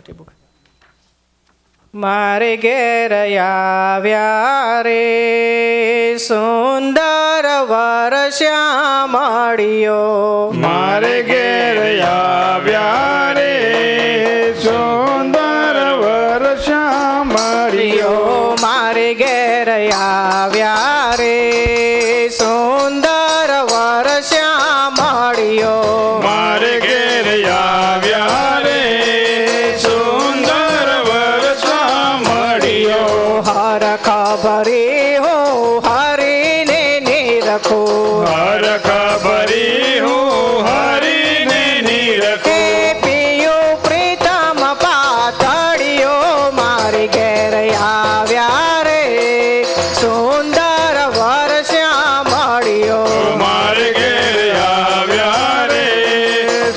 ચોથી બુક. મારે ઘેર આવ્યા રે સુંદર વર શ્યામળિયો. મારે ઘેર આવ્યા રે સુંદર વર શ્યામળિયો. મારે ઘેર આવ્યા રે સુંદર વર શ્યામળિયો. મારે ઘેર આવ્યા રે સુંદર વર શ્યામળિયો. હર ખબરી હો હરીને નિરખો. હર ખબરી હું હરીને નિરખો. પિયું પ્રીતમ પાતળિયો. મારી ઘેર આવ્યા રે સુંદર વર શ્યામળિયો. મારે ઘેર આવ્યા રે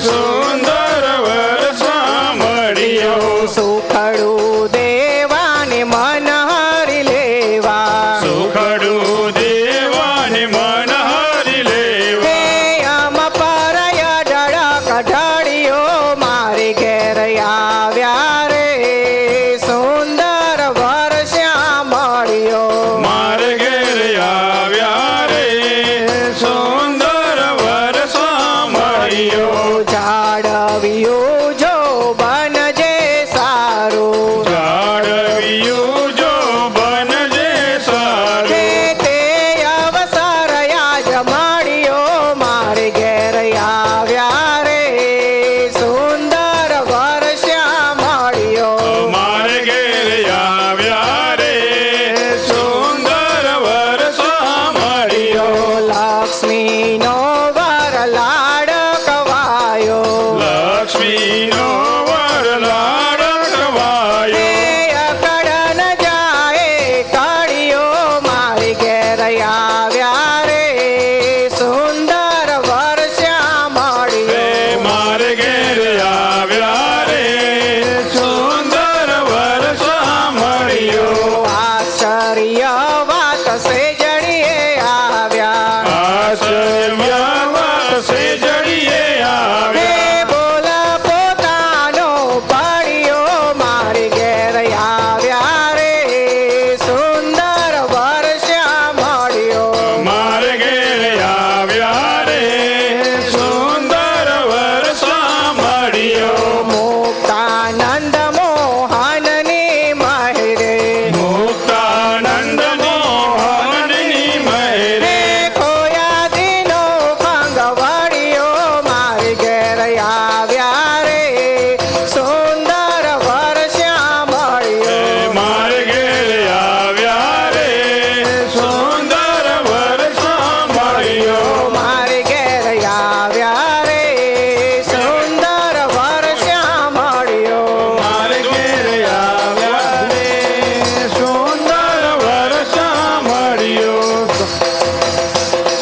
સુંદર વર શ્યામળિયો. સુખડું દેવાને મન હરી લેવા. સુખડું દેવાને મન હરી લેવા. હે અમ પરય ડળક ઢળિયો. મારી ઘેર આવ્યા રે સુંદર વર શ્યામળિયો. મારે ઘેર આવ્યા રે સુંદર વર શ્યામળિયો. જાળવ્યું જો બનજે સારું. જાળવ્યું જો બનજે સારું. હે તે અવસર યાજ મળ્યો. મારી ઘેર આવ્યા રે સુંદર વર શ્યામળિયો. મારે ઘેર આવ્યા રે સુંદર વર શ્યામળિયો. લક્ષ્મીનો વર લાડ કવાયો. લક્ષ્મીનો વર લાડકવાયો. હે અકળ ન જાય કળિયો. મારી ઘેર આવ્યા રે સુંદર વર શ્યામળિયો. મારે ઘેર આવ્યા રે સુંદર વર શ્યામળિયો. આશ્ચર્ય વાત સેજડીએ આવ્યા. આશ્ચર્ય વાસે જડીએ હે આવ્યા. બોલ પોતાનો પડ્યો. મારી ઘેર આવ્યા રે સુંદર વર શ્યામળિયો. મારે ઘેર આવ્યા રે સુંદર વર શ્યામળિયો. મુક્તાનંદ મોહનની મહેરે. મુક્તાનંદ મોહનની મહેરે. હે ખોયા દીનો કંગવડિયો. મારી ઘેર આવ્યા રે સુંદર વર શ્યામળિયો. મારે ઘેર આવ્યા રે સુંદર વર શ્યામળિયો. મારી ઘેર આવ્યા રે સુંદર વર શ્યામળિયો. મારે ઘેર આવ્યા રે સુંદર વર શ્યામળિયો.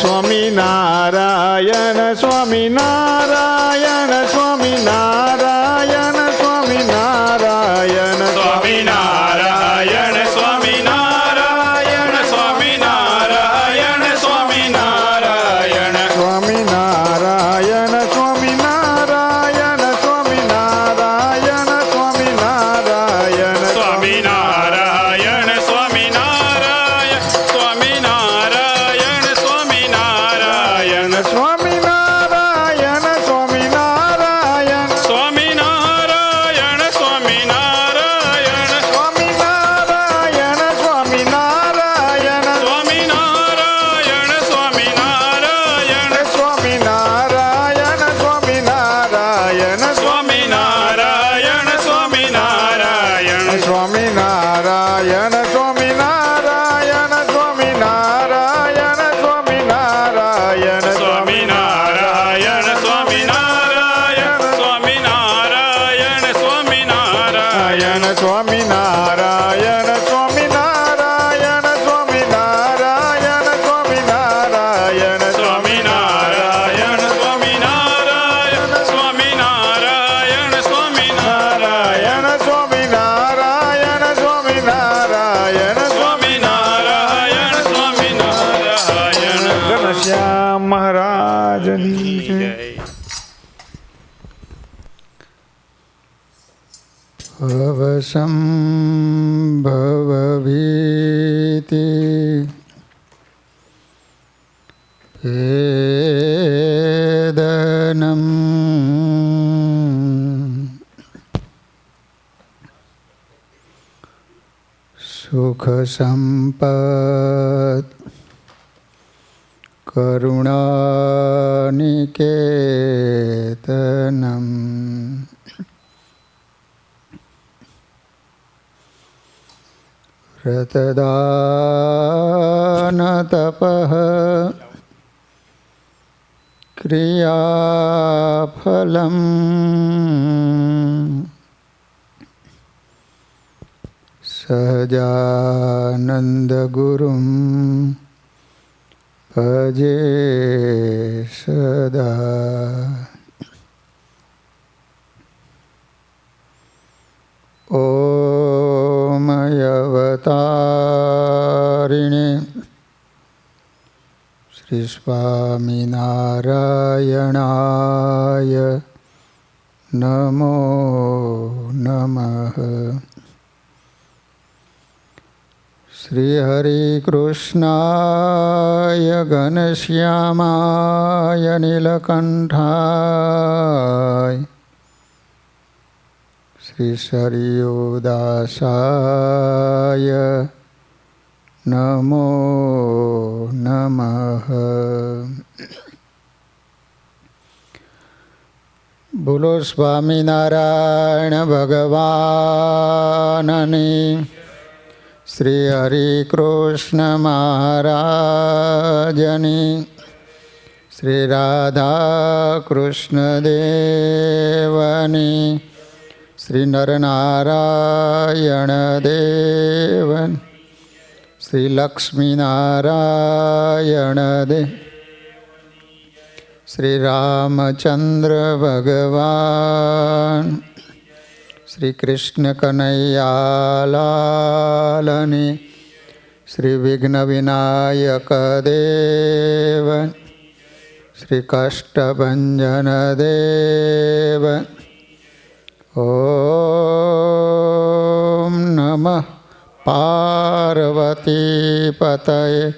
સ્વામિનારાયણ સ્વામિનારાયણ સ્વામિનારાયણ સ્વામિનારાયણ. સ્વામિનારાયણ સ્વામિનારાયણ સ્વામિનારાયણ સ્વામિનારાયણ. સ્વામિનારાયણ સ્વામિનારાયણ સ્વામિનારાયણ સ્વામિનારાયણ. સ્વામિનારાયણ સ્વામિનારાયણ સ્વામિનારાયણ સ્વામિનારાયણ. સ્વામિનારાયણ સ્વામિનારાયણ સ્વામિનારાયણ સ્વામિનારાયણ. સ્વામિનારાયણ સ્વામિનારાયણ સ્વામિનારાયણ સ્વામિનારાયણ. સ્વામિનારાયણ સ્વામિનારાયણ સ્વામિનારાયણ સ્વામિનારાયણ. સ્વામિનારાયણ સ્વામિનારાયણ સ્વામિનારાયણ સ્વામિનારાયણ. સ્વામિનારાયણ સ્વામિનારાયણ સ્વામિનારાયણ સ્વામિનારાયણ. સ્વામિનારાયણ સ્વામિનારાયણ સ્વામિનારાયણ સ્વામિનારાયણ. સ્વામિનારાયણ સ્વામિનારાયણ સ્વામિનારાયણ સ્વામિનારાયણ. સ્વામિનારાયણ સ્વામિનારાયણ સ્વામિનારાયણ સ્વામિનારાયણ. ઘનશ્યામ મહારાજની જય. અવસંભવભીતિ ભેદનમ સુખ સંપત કરુણાનિકેતનમ વ્રતદાન તપઃ ક્રિયાફલમ સહજાનંદ ગુરુમ ભજે સદા. ઓમ અવતારિણે શ્રી સ્વામિનારાયણાય નમો નમઃ. શ્રી હરિ કૃષ્ણાય ઘનશ્યામાય નીલકંઠાય શ્રી સરયુદાસાય નમો નમઃ. બોલો સ્વામિનારાયણ ભગવાનની. શ્રી હરિ કૃષ્ણ મહારાજની. શ્રી રાધા કૃષ્ણ દેવની. શ્રી નરનારાયણ દેવન. શ્રી લક્ષ્મીનારાયણ દેવ. શ્રી રામચંદ્ર ભગવાન. શ્રી કૃષ્ણ કનૈયાલાલની. શ્રી વિઘ્ન વિનાયક દેવ. શ્રી કષ્ટભંજન દેવ. ઓમ નમઃ પાર્વતી પતયે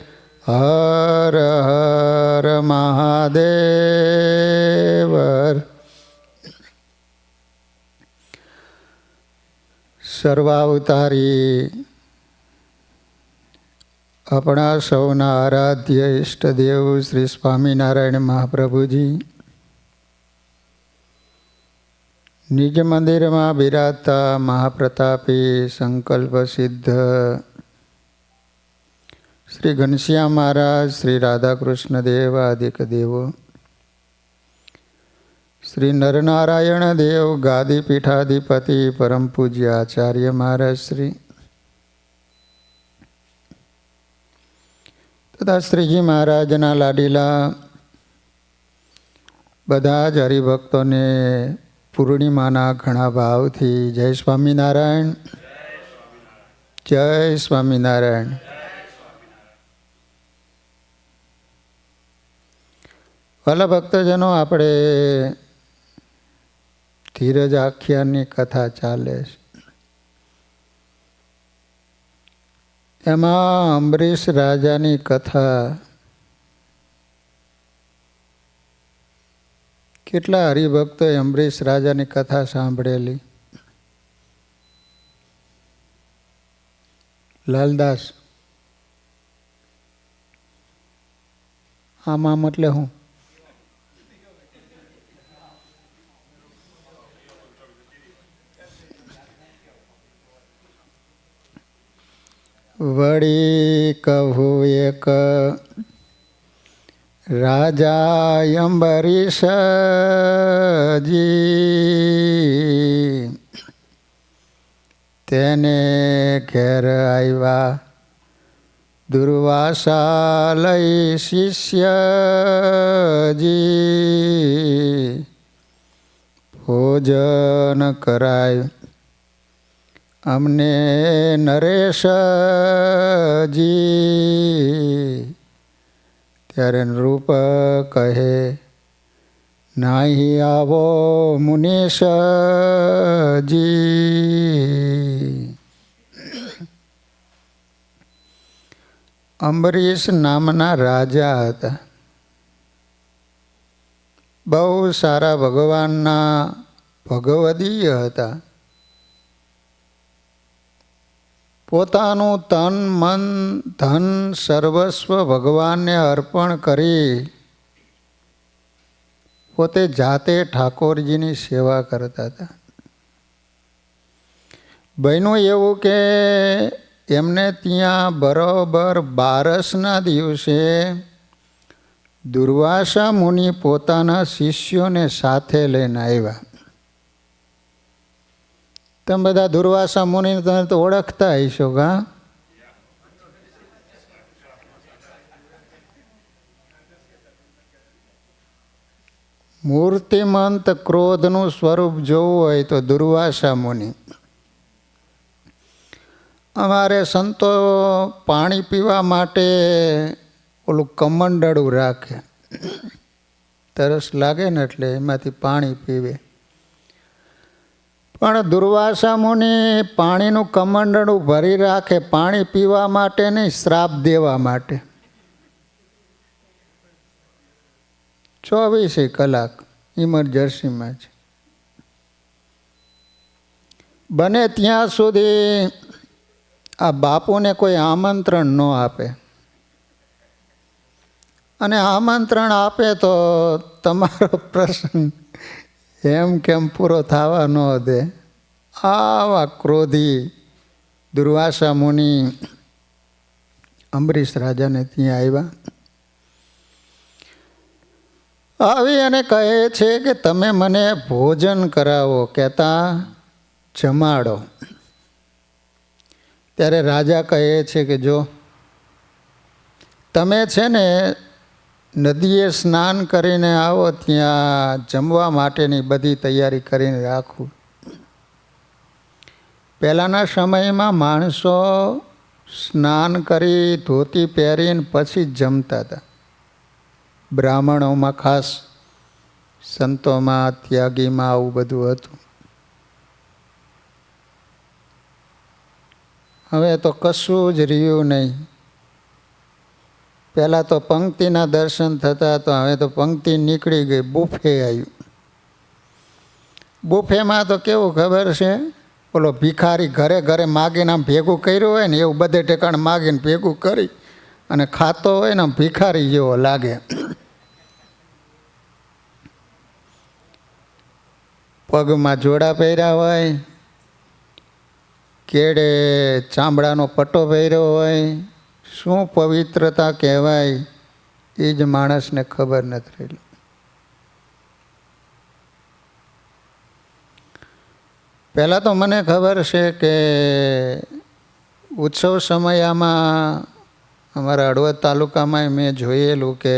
હર હર મહાદેવ. સર્વાવતારી આપણા સૌના આરાધ્ય ઈષ્ટદેવ શ્રી સ્વામિનારાયણ મહાપ્રભુજી નિજ મંદિરમાં બિરાજતા મહાપ્રતાપી સંકલ્પ સિદ્ધ શ્રી ઘનશ્યામ મહારાજ, શ્રી રાધાકૃષ્ણ દેવ આદિક દેવો, શ્રી નરનારાયણ દેવ ગાદી પીઠાધિપતિ પરમ પૂજ્ય આચાર્ય મહારાજ શ્રી તથા શ્રીજી મહારાજના લાડીલા બધા જ હરિભક્તોને પૂર્ણિમાના ઘણા ભાવથી જય સ્વામિનારાયણ, જય સ્વામિનારાયણ. વાલા ભક્તજનો, આપણે ધીરજ આખ્યાનની કથા ચાલે છે. એમાં અંબરીશ રાજાની કથા કેટલા હરિભક્તોએ અંબરીશ રાજાની કથા સાંભળેલી? લાલદાસ, આમાં એટલે હું વળી કહું એક રાજા અંબરીશજી, તેને ઘેર આવ્યા દુર્વાસા લઈ શિષ્યજી. ભોજન કરાય અમને નરેશજી. ત્યારે નૃપ કહે, નાહી આવો મુનીશજી. અંબરીશ નામના રાજા હતા. બહુ સારા ભગવાનના ભગવદીય હતા. પોતાનું તન મન ધન સર્વસ્વ ભગવાનને અર્પણ કરી પોતે જાતે ઠાકોરજીની સેવા કરતા હતા. બન્યું એવું કે એમને ત્યાં બરોબર 12ના દિવસે દુર્વાસા મુનિ પોતાના શિષ્યોને સાથે લઈને આવ્યા. તમે બધા દુર્વાસા મુનિને તમે તો ઓળખતા હશો કા? મૂર્તિમંત ક્રોધનું સ્વરૂપ જોવું હોય તો દુર્વાસા મુનિ. અમારે સંતો પાણી પીવા માટે ઓલું કમંડળું રાખે. તરસ લાગે ને એટલે એમાંથી પાણી પીવે. પણ દુર્વાસા મુનિ પાણીનું કમંડળું ભરી રાખે પાણી પીવા માટે નહીં, શ્રાપ દેવા માટે. 24 કલાક ઇમરજન્સીમાં છે. બને ત્યાં સુધી આ બાપુને કોઈ આમંત્રણ ન આપે, અને આમંત્રણ આપે તો તમારો પ્રશ્ન એમ કેમ પૂરો થવા ન દે. આવા ક્રોધી દુર્વાસા મુનિ અંબરીશ રાજાને ત્યાં આવ્યા. આવી અને કહે છે કે તમે મને ભોજન કરાવો, કહેતા જમાડો. ત્યારે રાજા કહે છે કે જો તમે છે ને નદીએ સ્નાન કરીને આવો, ત્યાં જમવા માટેની બધી તૈયારી કરીને રાખું. પહેલાંના સમયમાં માણસો સ્નાન કરી ધોતી પહેરીને પછી જ જમતા હતા. બ્રાહ્મણોમાં ખાસ, સંતોમાં ત્યાગીમાં આવું બધું હતું. હવે તો કશું જ રહ્યું નહીં. પહેલાં તો પંક્તિના દર્શન થતા, તો હવે તો પંક્તિ નીકળી ગઈ, બુફે આવ્યું. બુફેમાં તો કેવું ખબર છે, ઓલો ભિખારી ઘરે ઘરે માગીને આમ ભેગું કર્યું હોય ને એવું બધે ઠેકાણે માગીને ભેગું કરી અને ખાતો હોય ને આમ ભિખારી જેવો લાગે. પગમાં જોડા પહેર્યા હોય, કેડે ચામડાનો પટ્ટો પહેર્યો હોય, શું પવિત્રતા કહેવાય એ જ માણસને ખબર નથી રહેલી. પહેલાં તો મને ખબર છે કે ઉત્સવ સમયમાં અમારા હળવદ તાલુકામાં મેં જોયેલું કે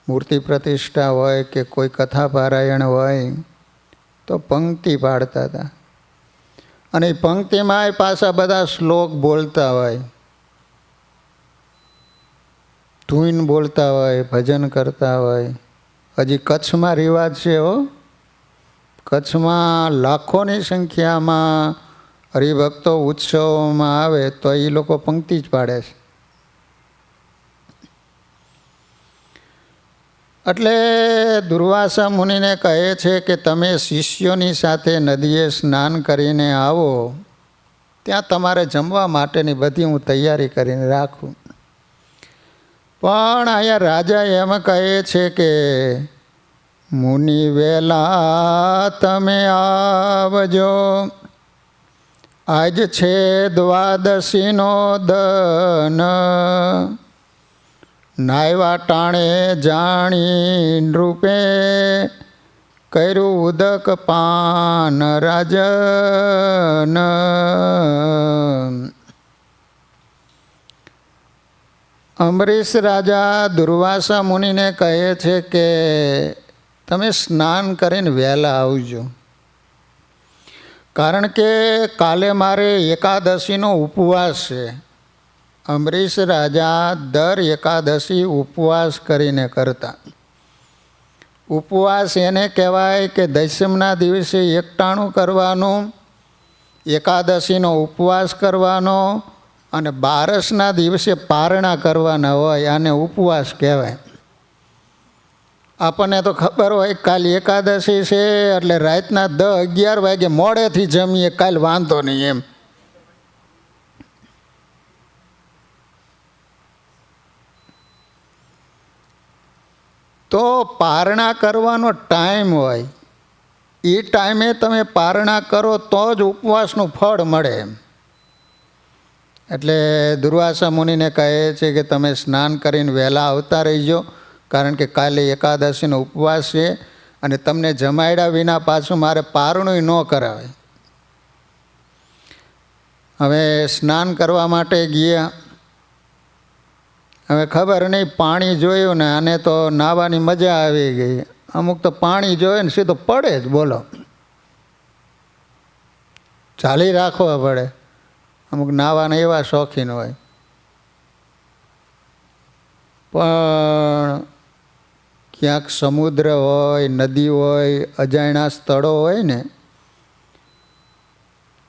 મૂર્તિ પ્રતિષ્ઠા હોય કે કોઈ કથા પારાયણ હોય તો પંક્તિ પાડતા હતા. અને એ પંક્તિમાં પાછા બધા શ્લોક બોલતા હોય, ધૂન બોલતા હોય, ભજન કરતા હોય. હજી કચ્છમાં રિવાજ છે હો. કચ્છમાં લાખોની સંખ્યામાં હરિભક્તો ઉત્સવોમાં આવે તો એ લોકો પંક્તિ જ પાડે છે. એટલે દુર્વાસા મુનિને કહે છે કે તમે શિષ્યોની સાથે નદીએ સ્નાન કરીને આવો, ત્યાં તમારે જમવા માટેની બધી હું તૈયારી કરીને રાખું. પણ અહીંયા રાજા એમ કહે છે કે મુનિ વેલા તમે આવજો, આજ છે દ્વાદશીનો દન, નાયવા ટાણે જાણી રૂપે કર્યું ઉદક પાન રાજન. અંબરીશ રાજા દુર્વાસા મુનિને કહે છે કે તમે સ્નાન કરીને વહેલા આવજો, કારણ કે કાલે મારે એકાદશીનો ઉપવાસ છે. અંબરીશ રાજા દર એકાદશી ઉપવાસ કરીને કરતા. ઉપવાસ એને કહેવાય કે દશમના દિવસે એકટાણું કરવાનું, એકાદશીનો ઉપવાસ કરવાનો અને બારસના દિવસે પારણા કરવાના હોય, આને ઉપવાસ કહેવાય. આપણને તો ખબર હોય કાલે એકાદશી છે એટલે રાતના 10-11 વાગે મોડેથી જમીએ, કાલ વાંધો નહીં એમ. તો પારણા કરવાનો ટાઈમ હોય, એ ટાઈમે તમે પારણા કરો તો જ ઉપવાસનું ફળ મળે. એટલે દુર્વાસા મુનિને કહે છે કે તમે સ્નાન કરીને વહેલા આવતા રહીજો, કારણ કે કાલે એકાદશીનો ઉપવાસ છે અને તમને જમાડ્યા વિના પાછું મારે પારણું ન કરાવે. હવે સ્નાન કરવા માટે ગયા. હવે ખબર નહીં, પાણી જોયું ને આને તો નાહવાની મજા આવી ગઈ. અમુક તો પાણી જોયે ને સીધો પડે જ, બોલો, ચાલી રાખવા પડે. અમુક નાહવાના એવા શોખીન હોય. પણ ક્યાંક સમુદ્ર હોય, નદી હોય, અજાણ્યા સ્થળો હોય ને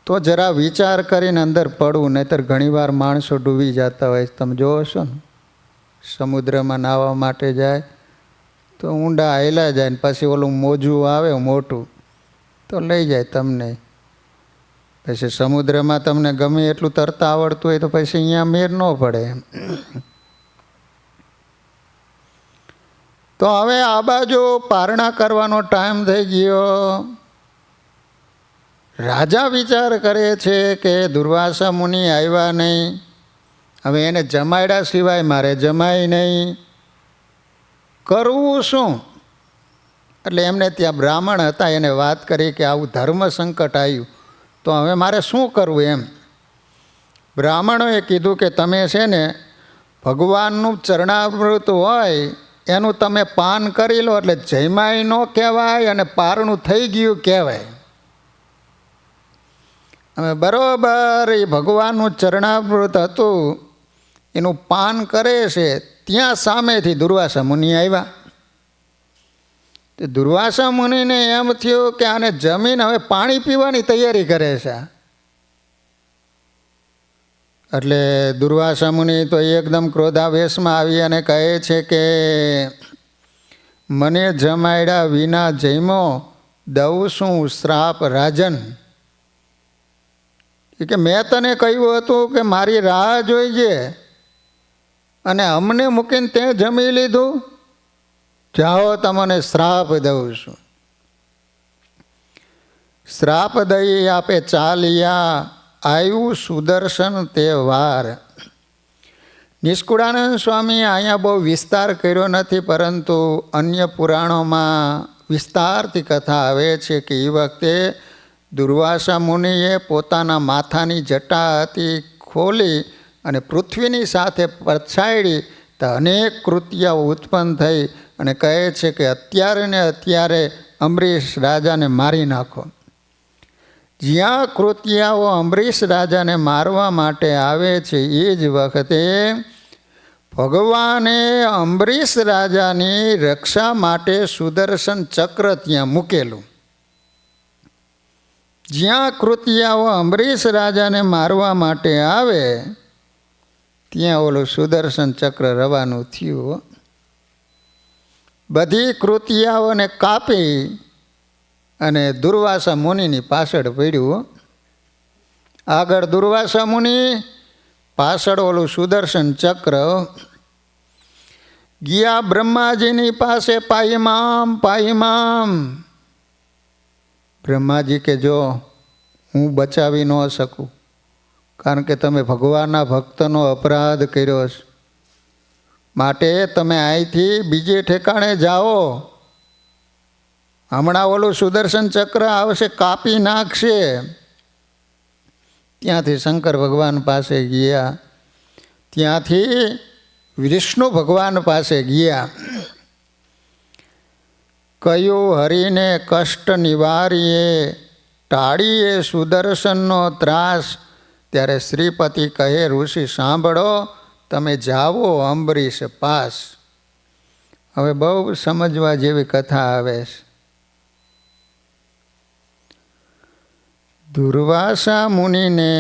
તો જરા વિચાર કરીને અંદર પડવું, નહીંતર ઘણીવાર માણસો ડૂબી જતા હોય. તમે જોવો છો ને, સમુદ્રમાં નાહવા માટે જાય તો ઊંડા હાલ્યા જાય ને પછી ઓલું મોજું આવે મોટું તો લઈ જાય તમને. પછી સમુદ્રમાં તમને ગમે એટલું તરતા આવડતું હોય તો પછી અહીંયા મેર ન પડે. તો હવે આ બાજુ પારણા કરવાનો ટાઈમ થઈ ગયો. રાજા વિચાર કરે છે કે દુર્વાસા મુનિ આવ્યા નહીં, હવે એને જમાડ્યા સિવાય મારે જમાય નહીં, કરવું શું? એટલે એમને ત્યાં બ્રાહ્મણ હતા, એને વાત કરી કે આવું ધર્મ સંકટ આવ્યું તો હવે મારે શું કરવું એમ. બ્રાહ્મણોએ કીધું કે તમે છે ને ભગવાનનું ચરણામૃત હોય એનું તમે પાન કરી લો એટલે જયમાય ન કહેવાય અને પારણું થઈ ગયું કહેવાય. હવે બરોબર એ ભગવાનનું ચરણામૃત હતું એનું પાન કરે છે, ત્યાં સામેથી દુર્વાસા મુનિ આવ્યા. તે દુર્વાસા મુનિને એમ થયું કે આને જમીન હવે પાણી પીવાની તૈયારી કરે છે. એટલે દુર્વાસા મુનિ તો એકદમ ક્રોધાવેશમાં આવી અને કહે છે કે મને જમાડ્યા વિના જમ્યો, દઉં શું શ્રાપ રાજન? કે મેં તને કહ્યું હતું કે મારી રાહ જોઈએ અને અમને મૂકીને તે જમી લીધું, જાઓ તમને શ્રાપ દઉં છું. શ્રાપ દઈ આપે ચાલ્યા, આવ્યું સુદર્શન તે વાર. નિષ્કુળાનંદ સ્વામી અહીંયા બહુ વિસ્તાર કર્યો નથી, પરંતુ અન્ય પુરાણોમાં વિસ્તારથી કથા આવે છે કે એ વખતે દુર્વાસા મુનિએ પોતાના માથાની જટા હતી ખોલી અને પૃથ્વીની સાથે પરછાડી તો અનેક કૃત્યાઓ ઉત્પન્ન થઈ અને કહે છે કે અત્યારે ને અત્યારે અમરીશ રાજાને મારી નાખો. જ્યાં કૃત્યાઓ અમરીશ રાજાને મારવા માટે આવે છે એ જ વખતે ભગવાને અમરીશ રાજાની રક્ષા માટે સુદર્શન ચક્ર ત્યાં મૂકેલું. જ્યાં કૃત્યાઓ અમરીશ રાજાને મારવા માટે આવે ત્યાં ઓલું સુદર્શન ચક્ર રવાનું થયું. બધી કૃત્યાઓને કાપી અને દુર્વાસા મુનિની પાછળ પડ્યું. આગળ દુર્વાસા મુનિ, પાછળ ઓલું સુદર્શન ચક્ર. ગયા બ્રહ્માજીની પાસે, પાયમામ પાયમામ. બ્રહ્માજી કે જો હું બચાવી ન શકું, કારણ કે તમે ભગવાનના ભક્તનો અપરાધ કર્યો છે, માટે તમે અહીંથી બીજે ઠેકાણે જાઓ. હમણાં ઓલું સુદર્શન ચક્ર આવશે, કાપી નાખશે. ત્યાંથી શંકર ભગવાન પાસે ગયા, ત્યાંથી વિષ્ણુ ભગવાન પાસે ગયા. કયું હરિને કષ્ટ નિવારીએ, ટાળીએ સુદર્શનનો ત્રાસ. ત્યારે શ્રીપતિ કહે ઋષિ સાંભળો, તમે જાઓ અંબરીશ પાસ. હવે બહુ સમજવા જેવી કથા આવે છે. દુર્વાસા મુનિને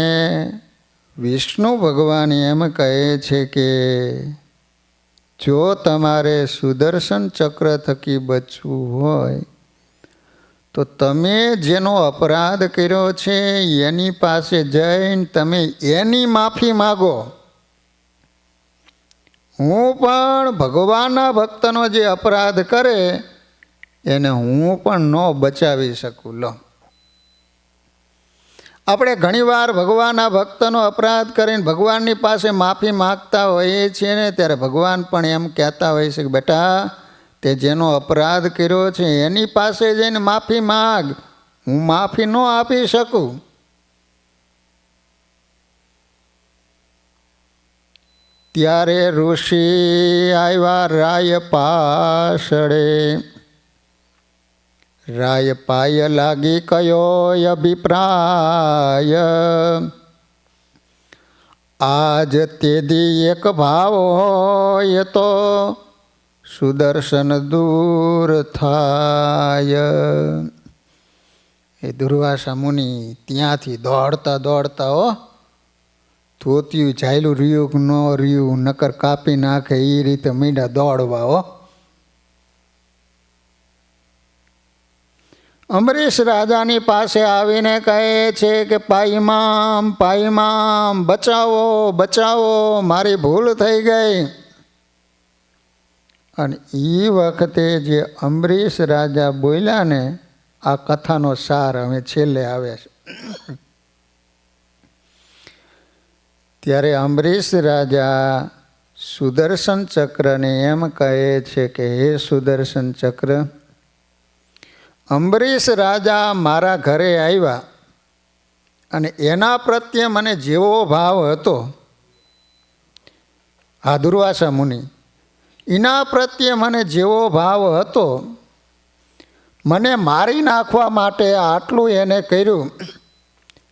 વિષ્ણુ ભગવાન એમ કહે છે કે જો તમારે સુદર્શન ચક્ર થકી બચવું હોય તો તમે જેનો અપરાધ કર્યો છે એની પાસે જઈને તમે એની માફી માગો. હું પણ ભગવાનના ભક્તનો જે અપરાધ કરે એને હું પણ ન બચાવી શકું. લો, આપણે ઘણીવાર ભગવાનના ભક્તનો અપરાધ કરીને ભગવાનની પાસે માફી માગતા હોઈએ છીએ ને, ત્યારે ભગવાન પણ એમ કહેતા હોય છે કે બેટા, તે જેનો અપરાધ કર્યો છે એની પાસે જઈને માફી માગ, હું માફી ન આપી શકું. ત્યારે ઋષિ આવ્યા રાય પાછળે. રાય પાય લાગી કયો અભિપ્રાય, આજ તેદી એક ભાવ હોય તો સુદર્શન દૂર થાય. એ દુર્વાસા મુનિ ત્યાંથી દોડતા દોડતા ધોતિયું ચાલ્યું રહ્યું કે ન રહ્યું, નકર કાપી નાખે એ રીતે મીંડા દોડવા. અમરીશ રાજાની પાસે આવીને કહે છે કે પાઈમામ પાઈમામ, બચાવો બચાવો, મારી ભૂલ થઈ ગઈ. અને એ વખતે જે અમરીશ રાજા બોલ્યા ને, આ કથાનો સાર હવે છેલ્લે આવે છે. ત્યારે અમરીશ રાજા સુદર્શન ચક્રને એમ કહે છે કે હે સુદર્શન ચક્ર, અમરીશ રાજા મારા ઘરે આવ્યા અને એના પ્રત્યે મને જેવો ભાવ હતો, આ દુર્વાસા મુનિ, એના પ્રત્યે મને જેવો ભાવ હતો, મને મારી નાખવા માટે આટલું એને કર્યું,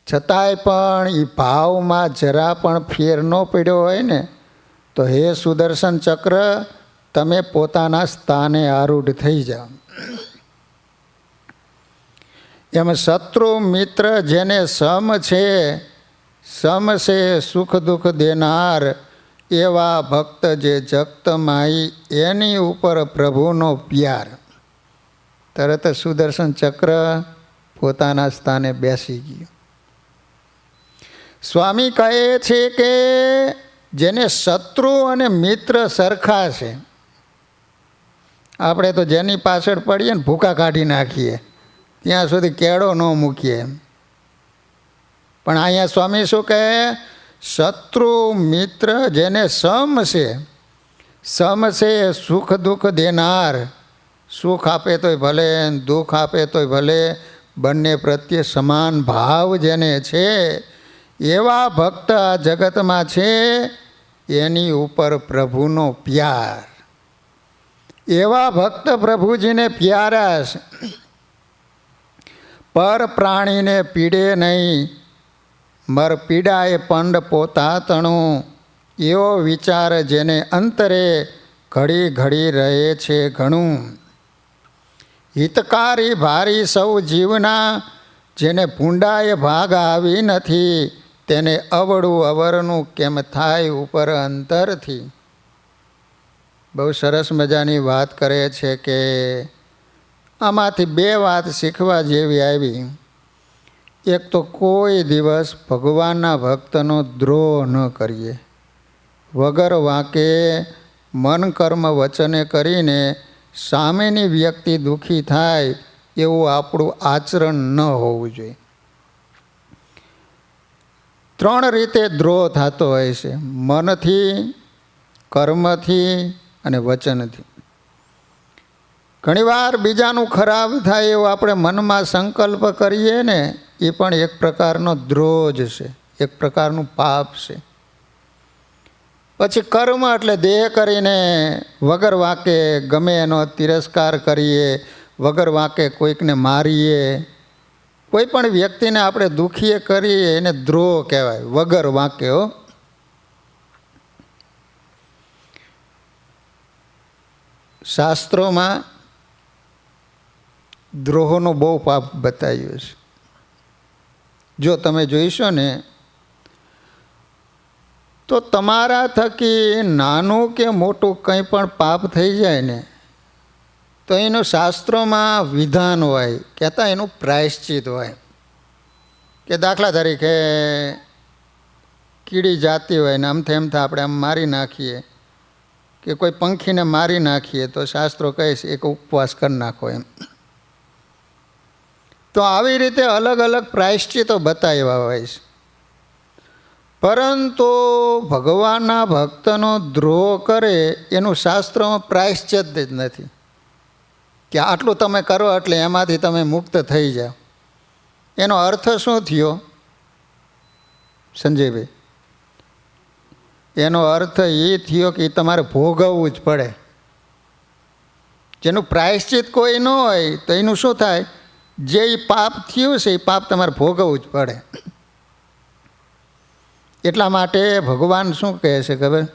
છતાંય પણ એ ભાવમાં જરા પણ ફેર ન પડ્યો હોય ને, તો હે સુદર્શન ચક્ર, તમે પોતાના સ્થાને આરૂઢ થઈ જાઓ. એમ શત્રુ મિત્ર જેને સમ છે સુખ દુઃખ દેનાર, એવા ભક્ત જે જગતમાઈ, એની ઉપર પ્રભુનો પ્યાર. તરત સુદર્શન ચક્ર પોતાના સ્થાને બેસી ગયું. સ્વામી કહે છે કે જેને શત્રુ અને મિત્ર સરખા છે, આપણે તો જેની પાછળ પડીએ ને ભૂકા કાઢી નાખીએ, ત્યાં સુધી કેળો ન મૂકીએ. પણ અહીંયા સ્વામી શું કહે? શત્રુ મિત્ર જેને સમ છે સુખ દુઃખ દેનાર, સુખ આપે તોય ભલે, દુઃખ આપે તોય ભલે, બંને પ્રત્યે સમાન ભાવ જેને છે, એવા ભક્ત આ જગતમાં છે, એની ઉપર પ્રભુનો પ્યાર. એવા ભક્ત પ્રભુજીને પ્યારા છે. પર પ્રાણીને પીડે નહીં, મર પીડાએ પંડ પોતા તણું, એવો વિચાર જેને અંતરે ઘડી ઘડી રહે છે ઘણું. હિતકારી ભારી સૌ જીવના, જેને ભૂંડાએ ભાગ આવી નથી, તેને અવળું અવરનું કેમ થાય ઉપર અંતરથી. બહુ સરસ મજાની વાત કરે છે કે આમાંથી બે વાત શીખવા જેવી આવી. એક તો કોઈ દિવસ ભગવાનના ભક્તનો દ્રોહ ન કરીએ, વગર વાંકે મન કર્મ વચને કરીને સામેની વ્યક્તિ દુઃખી થાય એવું આપણું આચરણ ન હોવું જોઈએ. ત્રણ રીતે દ્રોહ થતો હોય છે: મનથી, કર્મથી અને વચનથી. ઘણીવાર બીજાનું ખરાબ થાય એવું આપણે મનમાં સંકલ્પ કરીએ ને, એ પણ એક પ્રકારનો દ્રોહ જ છે, એક પ્રકારનું પાપ છે. પછી કર્મ એટલે દેહ કરીને વગર વાંકે ગમે એનો તિરસ્કાર કરીએ, વગર વાંકે કોઈકને મારીએ, કોઈ પણ વ્યક્તિને આપણે દુખીએ કરીએ, એને દ્રોહ કહેવાય, વગર વાંકે. હો, શાસ્ત્રોમાં દ્રોહનું બહુ પાપ બતાવ્યું છે. જો તમે જોઈશો ને તો તમારા થકી નાનું કે મોટું કંઈ પણ પાપ થઈ જાય ને તો એનું શાસ્ત્રોમાં વિધાન હોય, કહેતા એનું પ્રાયશ્ચિત હોય. કે દાખલા તરીકે કીડી જાતી હોય ને આમથી આપણે આમ મારી નાખીએ કે કોઈ પંખીને મારી નાખીએ તો શાસ્ત્રો કહે છે એક ઉપવાસ કરી નાખો એમ. તો આવી રીતે અલગ અલગ પ્રાયશ્ચિતો બતાવ્યા હોય છે. પરંતુ ભગવાનના ભક્તનો દ્રોહ કરે એનું શાસ્ત્રોમાં પ્રાયશ્ચિત જ નથી કે આટલું તમે કરો એટલે એમાંથી તમે મુક્ત થઈ જાઓ. એનો અર્થ શું થયો સંજયભાઈ? એનો અર્થ એ થયો કે તમારે ભોગવવું જ પડે. જેનું પ્રાયશ્ચિત કોઈ ન હોય તો એનું શું થાય? જે પાપ થયું છે એ પાપ તમારે ભોગવવું જ પડે. એટલા માટે ભગવાન શું કહે છે ખબર?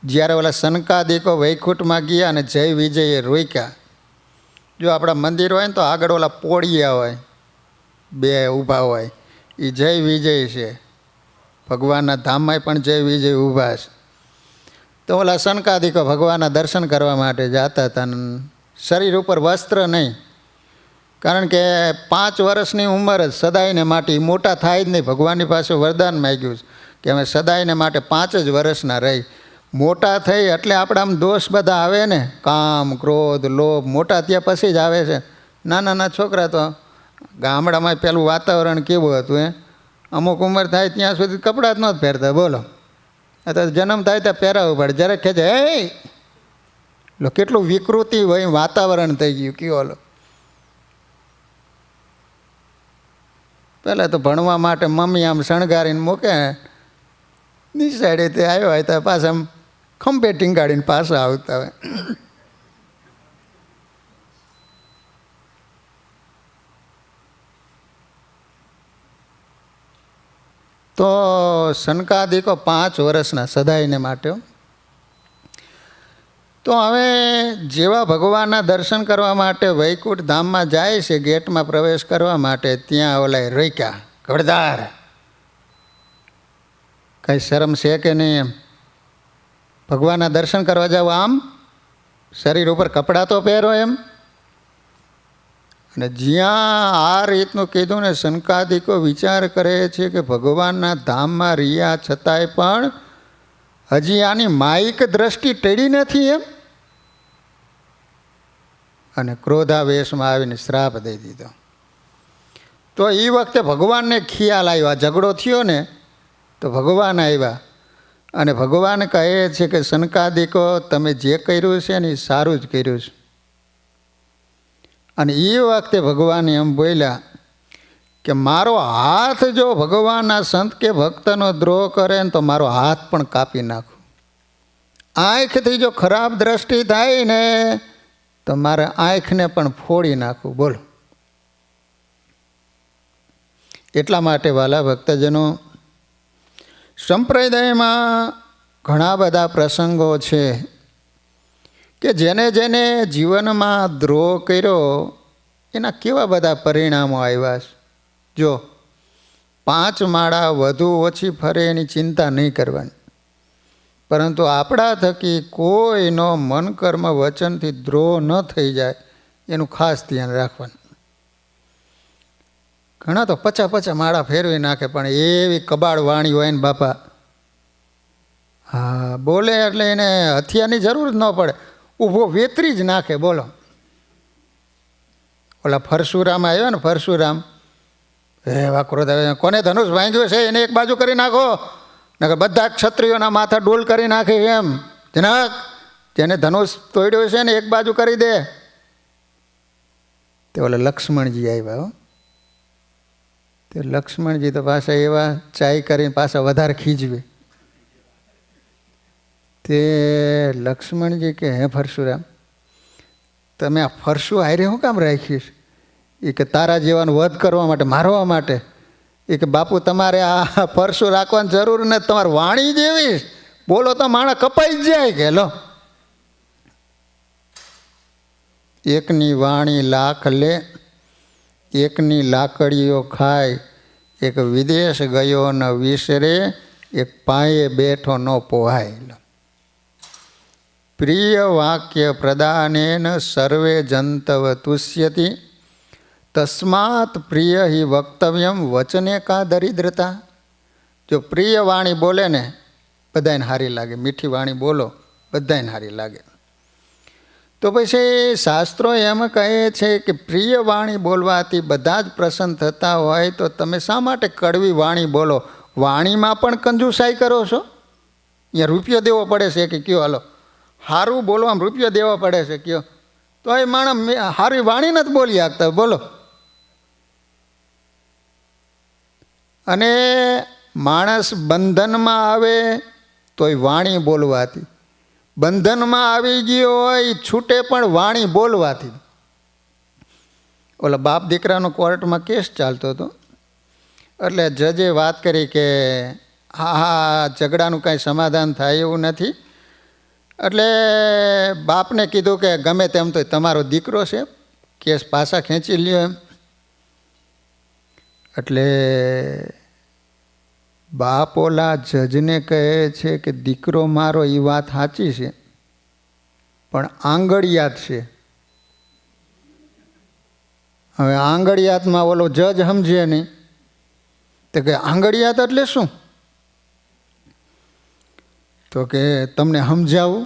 જ્યારે ઓલા સનકાદિકો વૈકુંઠમાં ગયા અને જય વિજયે રોક્યા. જો આપણા મંદિર હોય ને તો આગળ ઓલા પોળિયા હોય, બે ઊભા હોય, એ જય વિજય છે. ભગવાનના ધામમાં પણ જય વિજય ઊભા છે. તો ઓલા સનકાદિકો ભગવાનના દર્શન કરવા માટે જતા હતા. શરીર ઉપર વસ્ત્ર નહીં, કારણ કે 5 વર્ષની ઉંમર જ સદાયને માટે મોટા થાય જ નહીં. ભગવાનની પાસે વરદાન માગ્યું કે અમે સદાયને માટે 5 જ વર્ષના રહી. મોટા થઈ એટલે આપણે આમ દોષ બધા આવે ને, કામ, ક્રોધ, લોભ, મોટા ત્યાં પછી જ આવે છે. નાના છોકરા તો ગામડામાં પેલું વાતાવરણ કેવું હતું અમુક ઉંમર થાય ત્યાં સુધી કપડાં જ નહોતા પહેરતા. બોલો, અત્યારે જન્મ થાય ત્યાં પહેરાવવું પડે. જરાક ખેંચે લો કેટલું વિકૃતિ હોય વાતાવરણ થઈ ગયું કયો. લો પહેલાં તો ભણવા માટે મમ્મી આમ શણગારીને મૂકે, નિસાડે તે આવ્યો હોય તો પાછા આમ ખંભે ટીંગાડીને પાછા આવતા હોય. તો સનકાદિકો 5 વર્ષના સદાયને માટે. તો હવે જેવા ભગવાનના દર્શન કરવા માટે વૈકુંઠ ધામમાં જાય છે, ગેટમાં પ્રવેશ કરવા માટે, ત્યાં ઓલા રોક્યા. ખબરદાર, કંઈ શરમ છે કે નહીં? એમ ભગવાનના દર્શન કરવા જાવ આમ શરીર ઉપર કપડાં તો પહેરો એમ. અને જ્યાં આ રીતનું કીધું ને, સનકાદિકો વિચાર કરે છે કે ભગવાનના ધામમાં રહ્યા છતાંય પણ હજી આની માયિક દ્રષ્ટિ ટેડી નથી એમ. અને ક્રોધાવેશમાં આવીને શ્રાપ દઈ દીધો. તો એ વખતે ભગવાનને ખ્યાલ આવ્યો. આ ઝઘડો થયો ને તો ભગવાન આવ્યા અને ભગવાન કહે છે કે સનકાદિકો તમે જે કર્યું છે ને એ સારું જ કર્યું છે. અને એ વખતે ભગવાન એમ બોલ્યા કે મારો હાથ જો ભગવાનના સંત કે ભક્તનો દ્રોહ કરે ને તો મારો હાથ પણ કાપી નાખું. આંખથી જો ખરાબ દ્રષ્ટિ થાય ને તો મારે આંખને પણ ફોડી નાખું. બોલો, એટલા માટે વાલા ભક્તજનો, સંપ્રદાયમાં ઘણા બધા પ્રસંગો છે કે જેને જેને જીવનમાં દ્રોહ કર્યો એના કેવા બધા પરિણામો આવ્યા છે. જો 5 માળા વધુ ઓછી ફરે એની ચિંતા નહીં કરવાની, પરંતુ આપણા થકી કોઈનો મન કર્મ વચનથી દ્રોહ ન થઈ જાય એનું ખાસ ધ્યાન રાખવાનું. ઘણા તો 50 માળા ફેરવી નાખે પણ એવી કબાડ વાણી હોય ને બાપા, હા બોલે એટલે એને હથિયારની જરૂર જ ન પડે, ઊભો વેતરી જ નાખે. બોલો, ઓલા પરશુરામ આવ્યો ને, પરશુરામ વાક્રોધ આવે, કોને ધનુષ ભાંગ્યું છે એને એક બાજુ કરી નાખો, નકર બધા ક્ષત્રિયોના માથા ડોલ કરી નાખે એમ. જનક, જેને ધનુષ તોડ્યો છે ને એક બાજુ કરી દે. તે ઓલા લક્ષ્મણજી આવ્યા. તે લક્ષ્મણજી તો પાછા એવા ચાય કરીને પાછા વધારે ખીજવે. તે લક્ષ્મણજી કે હે પરશુરામ, તમે આ ફરશું હારે શું કામ રાખ્યું? એ કે તારા જેવાનો વધ કરવા માટે, મારવા માટે. એ કે બાપુ તમારે આ ફરશું રાખવાની જરૂર નથી, તમારે વાણી જેવી બોલો તો માણસ કપાઈ જ જાય. કે લો, એકની વાણી લાખ લે, એકની લાકડીઓ ખાય, એક વિદેશ ગયો ન વિસરે, એક પાયે બેઠો ન પોહાય. પ્રિય વાક્ય પ્રદાનેન સર્વે જંતવ તુષ્યતિ, તસ્માત પ્રિય હિ વક્તવ્યમ વચને કા દરિદ્રતા. જો પ્રિય વાણી બોલે ને બધાને સારી લાગે, મીઠી વાણી બોલો બધાને સારી લાગે. તો પછી શાસ્ત્રો એમ કહે છે કે પ્રિય વાણી બોલવાથી બધા જ પ્રસન્ન થતા હોય તો તમે શા માટે કડવી વાણી બોલો? વાણીમાં પણ કંજુસાઈ કરો છો? અહીંયા રૂપિયો દેવો પડે છે કે કયો? હાલો સારું બોલવામાં રૂપિયો દેવો પડે છે કયો? તો એ માણસ સારી વાણી નથી બોલી શકતા, બોલો. અને માણસ બંધનમાં આવે તોય વાણી બોલવાથી, બંધનમાં આવી ગયો હોય છૂટે પણ વાણી બોલવાથી. ઓલા બાપ દીકરાનો કોર્ટમાં કેસ ચાલતો હતો, એટલે જજે વાત કરી કે હા ઝઘડાનું કાંઈ સમાધાન થાય એવું નથી. એટલે બાપને કીધું કે ગમે તેમ તો તમારો દીકરો છે, કેસ પાછા ખેંચી લ્યો એમ. એટલે બાપ ઓલા જજને કહે છે કે દીકરો મારો એ વાત સાચી છે, પણ આંગળિયાત છે. હવે આંગળિયાતમાં ઓલો જજ સમજે નહીં તો કે આંગળિયાત એટલે શું? તો કે તમને સમજાવું?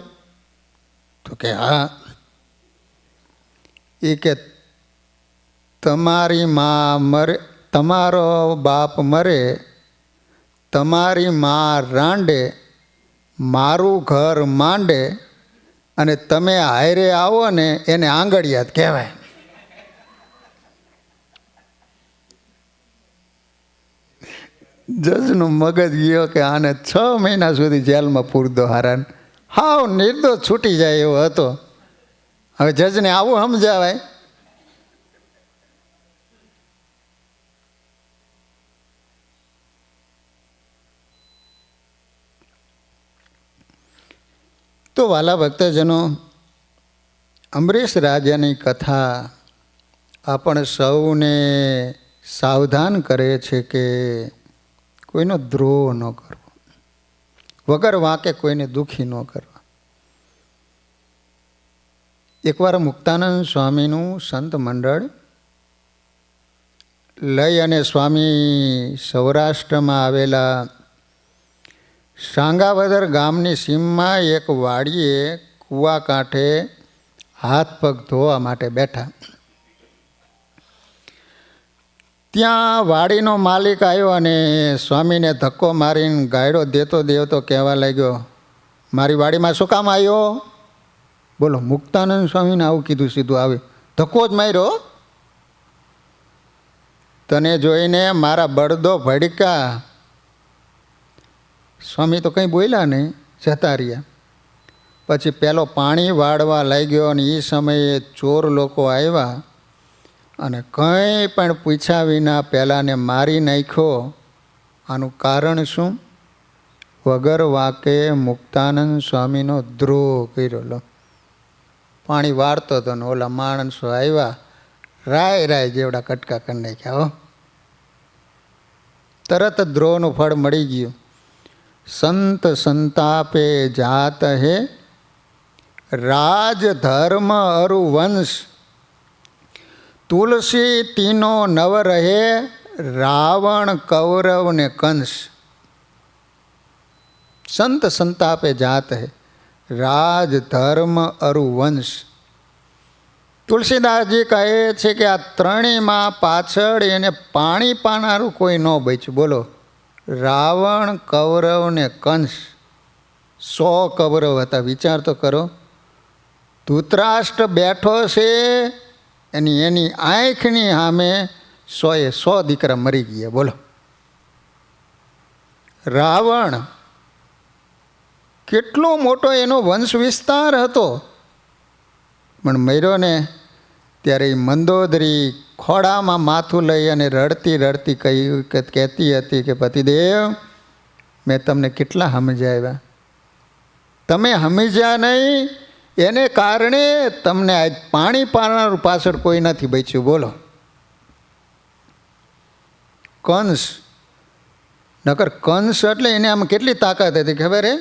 તો કે હા. એ કે તમારી મા મરે, તમારો બાપ મરે, તમારી મા રાંડે, મારું ઘર માંડે, અને તમે હારે આવો ને એને આંગળિયાત કહેવાય. જજનું મગજ ગયો કે આને 6 મહિના સુધી જેલમાં પૂરદો હારાન, હાવ નિર્દોષ છૂટી જાય એવો હતો. હવે જજને આવું સમજાવાય? તો વાલા ભક્તજનો, અમરીશ રાજાની કથા આપણે સૌને સાવધાન કરે છે કે કોઈનો દ્રોહ ન કરવો, વગર વાંકે કોઈને દુઃખી ન કરવા. એકવાર મુક્તાનંદ સ્વામીનું સંત મંડળ લઈ અને સ્વામી સૌરાષ્ટ્રમાં આવેલા સાંગાવદર ગામની સીમમાં એક વાડીએ કૂવા કાંઠે હાથ પગ ધોવા માટે બેઠા. ત્યાં વાડીનો માલિક આવ્યો અને સ્વામીને ધક્કો મારીને ગાયડો દેતો દેતો કહેવા લાગ્યો, મારી વાડીમાં શું કામ આવ્યો? બોલો, મુક્તાનંદ સ્વામીને આવું કીધું, સીધું આવે, ધક્કો જ માર્યો. તને જોઈને મારા બળદો ભડકા. સ્વામી તો કંઈ બોલ્યા નહીં, જતા રહ્યા. પછી પેલો પાણી વાળવા લાગ્યો અને એ સમયે ચોર લોકો આવ્યા અને કંઈ પણ પૂછ્યા વિના પહેલાંને મારી નાખ્યો. આનું કારણ શું? વગર વાકે મુક્તાનંદ સ્વામીનો દ્રોહ કર્યો. પાણી વાળતો હતો ને ઓલા માણસો આવ્યા, રાય રાય જેવડા કટકા કરી નાખ્યા. હો, તરત દ્રોહનું ફળ મળી ગયું. સંત સંતાપે જાત હે, રાજ ધર્મ અરુ વંશ, તુલસી તીનો નવ રહે, રાવણ કૌરવ ને કંસ. સંત સંતાપે જાત હે, રાજ ધર્મ અરુ વંશ. તુલસીદાસજી કહે છે કે આ ત્રણેયમાં પાછળ એને પાણી પાનારું કોઈ ન બચ્યું. બોલો, રાવણ, કૌરવ ને કંસ, 100 કૌરવ હતા. વિચાર તો કરો. ધૃતરાષ્ટ્ર બેઠો છે એની આંખની સામે 100 દીકરા મરી ગયા. બોલો, રાવણ કેટલો મોટો એનો વંશ વિસ્તાર હતો, પણ મર્યો ને ત્યારે એ મંદોદરી ખોડામાં માથું લઈ અને રડતી રડતી કહેતી હતી કે પતિદેવ, મેં તમને કેટલા સમજાવ્યા, તમે સમજ્યા નહીં. એને કારણે તમને આજ પાણી પાનાર પાછળ કોઈ નથી બચ્યું. બોલો, કંસ. નકર કંસ એટલે એને આમ કેટલી તાકાત હતી ખબર હે?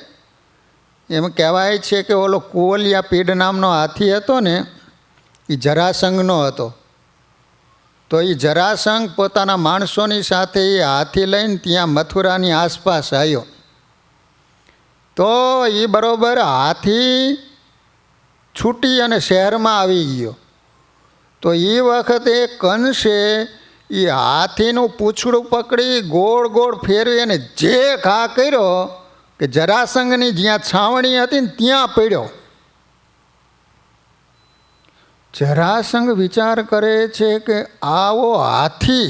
એમ કહેવાય છે કે ઓલો કુવલિયા પીડ નામનો હાથી હતો ને, એ જરાસંઘનો હતો. તો એ જરાસંઘ પોતાના માણસોની સાથે એ હાથી લઈને ત્યાં મથુરાની આસપાસ આવ્યો. તો એ બરોબર હાથી છૂટી અને શહેરમાં આવી ગયો. તો એ વખતે કંસે એ હાથીનું પૂંછડું પકડી ગોળ ગોળ ફેરવી અને જે ઘા કર્યો કે જરાસંઘની જ્યાં છાવણી હતી ને ત્યાં પડ્યો. જરાસંઘ વિચાર કરે છે કે આવો હાથી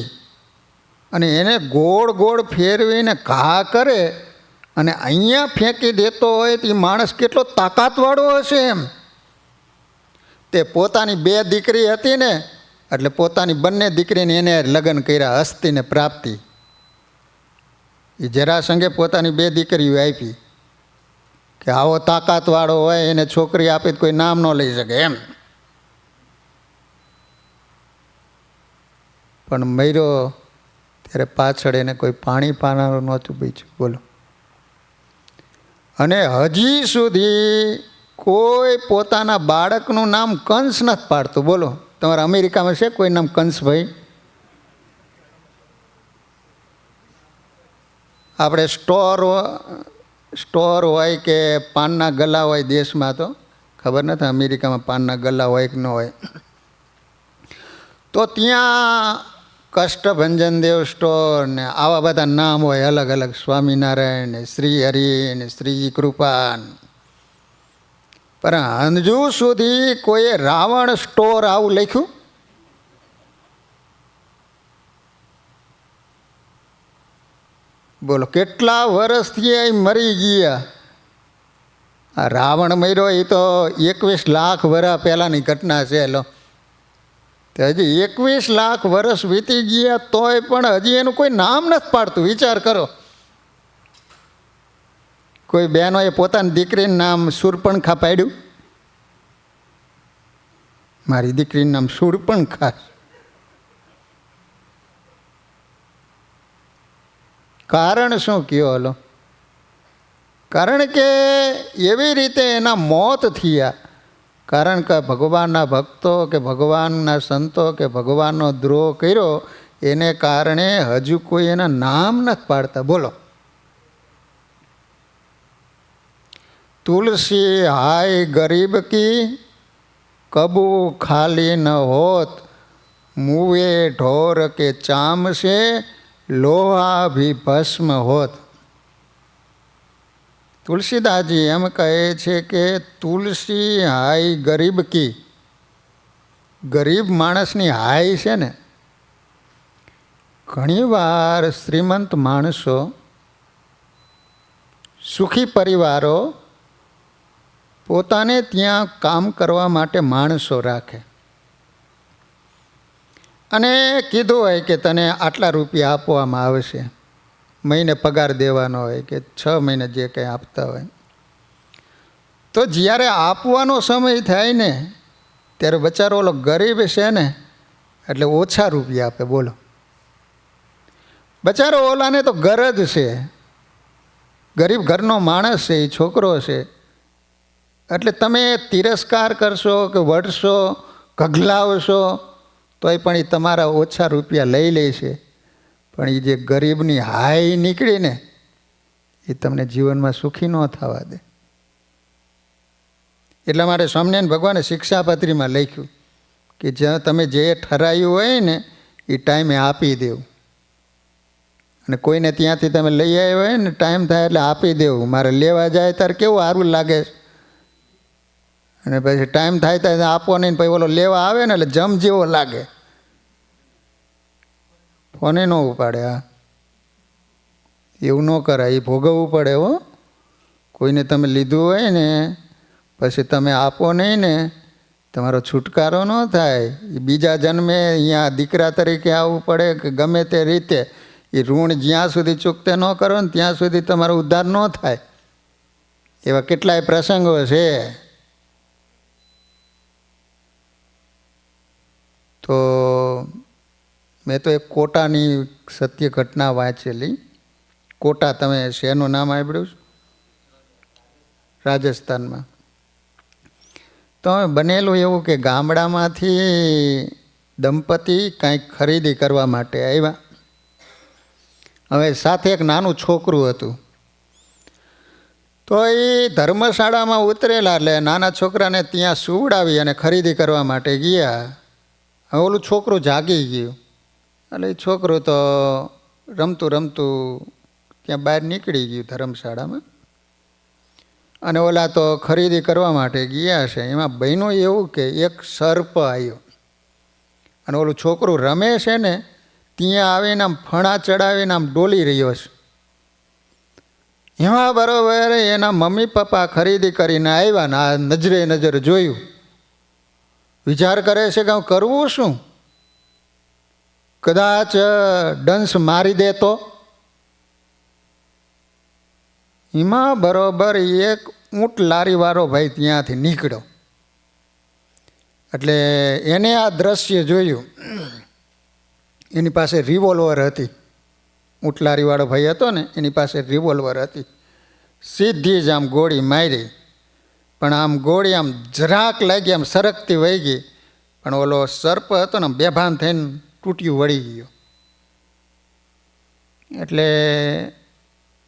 અને એને ગોળ ગોળ ફેરવીને ઘા કરે અને અહીંયા ફેંકી દેતો હોય તો એ માણસ કેટલો તાકાતવાળો હશે એમ. તે પોતાની 2 દીકરી હતી ને, એટલે પોતાની બંને દીકરીને એને લગ્ન કર્યા, હસ્તી ને પ્રાપ્તિ. એ જરાસંઘે પોતાની 2 દીકરીઓ આપી કે આવો તાકાતવાળો હોય એને છોકરી આપી તો કોઈ નામ ન લઈ શકે એમ. પણ મર્યો ત્યારે પાછળ એને કોઈ પાણી પાનારું નહોતું બચ્યું. બોલો, અને હજી સુધી કોઈ પોતાના બાળકનું નામ કંસ નથી પાડતું. બોલો, તમારા અમેરિકામાં છે કોઈ નામ કંસભાઈ? આપણે સ્ટોર હોય કે પાનના ગલ્લા હોય દેશમાં, તો ખબર નથી અમેરિકામાં પાનના ગલ્લા હોય કે ન હોય. તો ત્યાં કષ્ટભંજન દેવ સ્ટોર ને આવા બધા નામ હોય અલગ અલગ, સ્વામિનારાયણ ને શ્રી હરિ ને શ્રીજી કૃપા. પણ હજુ સુધી કોઈએ રાવણ સ્ટોર આવું લખ્યું? બોલો, કેટલા વર્ષથી એ મરી ગયા. આ રાવણ મર્યો એ તો 21 લાખ વર્ષ પહેલાંની ઘટના છે. લો, તો હજી 21 લાખ વર્ષ વીતી ગયા તોય પણ હજી એનું કોઈ નામ નથી પાડતું. વિચાર કરો, કોઈ બહેનોએ પોતાની દીકરીનું નામ શૂર્પણખા પાડ્યું? મારી દીકરીનું નામ શૂર્પણખા. કારણ શું કયો? હલો, કારણ કે એવી રીતે એના મોત થયા. કારણ કે ભગવાનના ભક્તો કે ભગવાનના સંતો કે ભગવાનનો દ્રોહ કર્યો એને કારણે હજુ કોઈ એના નામ નથી પાડતા. બોલો, તુલસી હાય ગરીબ કી કબુ ખાલી ન હોત, મુએ ઢોર કે ચામ સે લોહા ભી ભસ્મ હોત. તુલસીદાસજી એમ કહે છે કે તુલસી હાય ગરીબ કી, ગરીબ માણસની હાય છે ને. ઘણીવાર શ્રીમંત માણસો, સુખી પરિવારો પોતાને ત્યાં કામ કરવા માટે માણસો રાખે અને કીધું હોય કે તને આટલા રૂપિયા આપવામાં આવશે, મહિને પગાર દેવાનો હોય કે 6 મહિને જે કંઈ આપતા હોય. તો જ્યારે આપવાનો સમય થાય ને ત્યારે બચારો ઓલો ગરીબ છે ને એટલે ઓછા રૂપિયા આપે. બોલો, બચારો ઓલાને તો ગરજ છે, ગરીબ ઘરનો માણસ છે, એ છોકરો છે, એટલે તમે તિરસ્કાર કરશો કે વઢશો, ગગલાવશો તોય પણ એ તમારા ઓછા રૂપિયા લઈ લે છે. પણ એ જે ગરીબની હાય નીકળી ને એ તમને જીવનમાં સુખી ન થવા દે. એટલા માટે સ્વામિનારાયણ ભગવાને શિક્ષાપત્રીમાં લખ્યું કે જ્યાં તમે જે ઠરાયું હોય ને એ ટાઈમે આપી દેવું. અને કોઈને ત્યાંથી તમે લઈ આવ્યા હોય ને ટાઈમ થાય એટલે આપી દેવું. મારે લેવા જાય ત્યારે કેવું સારું લાગે, અને પછી ટાઈમ થાય ત્યારે આપો નહીં, પછી ઓલો લેવા આવે ને એટલે જમ જેવો લાગે, ફોને ન ઉપાડે. હા, એવું ન કરાય, એ ભોગવવું પડે. હો, કોઈને તમે લીધું હોય ને પછી તમે આપો નહીં ને તમારો છુટકારો ન થાય. એ બીજા જન્મે અહીંયા દીકરા તરીકે આવવું પડે કે ગમે તે રીતે એ ઋણ જ્યાં સુધી ચૂકતે ન કરો ને ત્યાં સુધી તમારો ઉદ્ધાર ન થાય. એવા કેટલાય પ્રસંગો છે. તો મેં તો એક કોટાની સત્ય ઘટના વાંચેલી. કોટા, તમે શહેરનું નામ સાંભળ્યું છે? રાજસ્થાનમાં. તો બનેલું એવું કે ગામડામાંથી દંપતી કાંઈક ખરીદી કરવા માટે આવ્યા. હવે સાથે એક નાનું છોકરું હતું. તો એ ધર્મશાળામાં ઉતરેલા એટલે નાના છોકરાને ત્યાં સુવડાવી અને ખરીદી કરવા માટે ગયા. હવે ઓલું છોકરું જાગી ગયું એટલે એ છોકરું તો રમતું રમતું ત્યાં બહાર નીકળી ગયું ધર્મશાળામાં. અને ઓલા તો ખરીદી કરવા માટે ગયા છે. એમાં બન્યું એવું કે એક સર્પ આવ્યો અને ઓલું છોકરું રમે છે ને ત્યાં આવીને આમ ફણા ચડાવીને આમ ડોલી રહ્યો છે. એમાં બરોબર એના મમ્મી પપ્પા ખરીદી કરીને આવ્યા ને આ નજરે નજર જોયું. વિચાર કરે છે કે હું કરવું શું? કદાચ ડંસ મારી દે તો. એમાં બરોબર એક ઊંટ લારીવાળો ભાઈ ત્યાંથી નીકળ્યો. એટલે એને આ દ્રશ્ય જોયું. એની પાસે રિવોલ્વર હતી. ઊંટ લારીવાળો ભાઈ હતો ને એની પાસે રિવોલ્વર હતી. સીધી જ આમ ગોળી મારી, પણ આમ ગોળી આમ જરાક લાગી, આમ સરકતી વહી ગઈ. પણ ઓલો સર્પ હતો ને બેભાન થઈને તૂટ્યું વળી ગયો. એટલે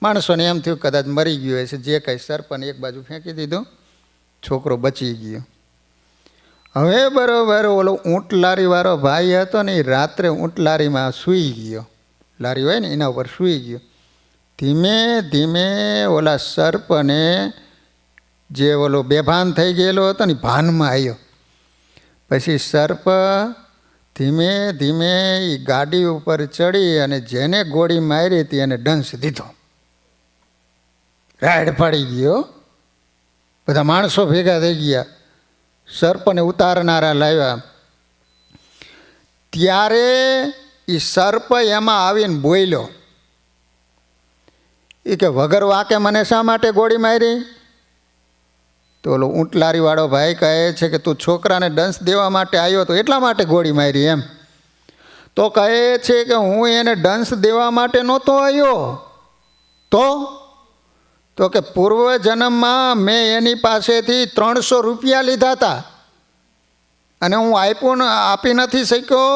માણસોને એમ થયું કદાચ મરી ગયો હશે. જે કાંઈ સર્પને એક બાજુ ફેંકી દીધું, છોકરો બચી ગયો. હવે બરોબર ઓલો ઊંટ લારીવાળો ભાઈ હતો ને એ રાત્રે ઊંટ લારીમાં સૂઈ ગયો. લારી હોય ને એના ઉપર સૂઈ ગયો. ધીમે ધીમે ઓલા સર્પને જે ઓલો બેભાન થઈ ગયેલો હતો ને ભાનમાં આવ્યો. પછી સર્પ ધીમે ધીમે એ ગાડી ઉપર ચડી અને જેને ગોળી મારી હતી એને ડંસ દીધો. રાઈડ પડી ગયો. બધા માણસો ભેગા થઈ ગયા. સર્પને ઉતારનારા લાવ્યા. ત્યારે એ સર્પ એમાં આવીને બોલ્યો. એ કે વગર વાકે મને શા માટે ગોળી મારી? તો ઓલો ઊંટ લારીવાળો ભાઈ કહે છે કે તું છોકરાને દંશ દેવા માટે આવ્યો તો એટલા માટે ગોળી મારી એમ. તો કહે છે કે હું એને દંશ દેવા માટે નહોતો આવ્યો. તો કે પૂર્વ જન્મમાં મેં એની પાસેથી 300 રૂપિયા લીધા હતા અને હું આપી નથી શક્યો,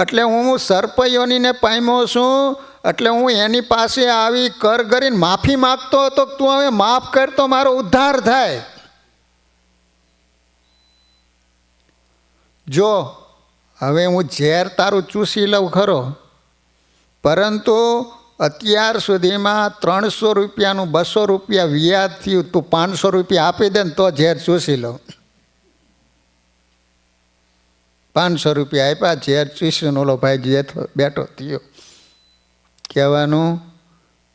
એટલે હું સર્પયોનીને પામ્યો છું. એટલે હું એની પાસે આવી કર કરીને માફી માગતો હતો. તું હવે માફ કર તો મારો ઉદ્ધાર થાય. જો હવે હું ઝેર તારું ચૂસી લઉં ખરો, પરંતુ અત્યાર સુધીમાં 300 રૂપિયાનું 200 રૂપિયા વ્યાજ થયું. તું 500 રૂપિયા આપી દે ને તો ઝેર ચૂસી લઉં. 500 રૂપિયા આપ્યા, ઝેર ચૂસ્યું. ઓલો ભાઈ જે બેઠો થયો. કહેવાનું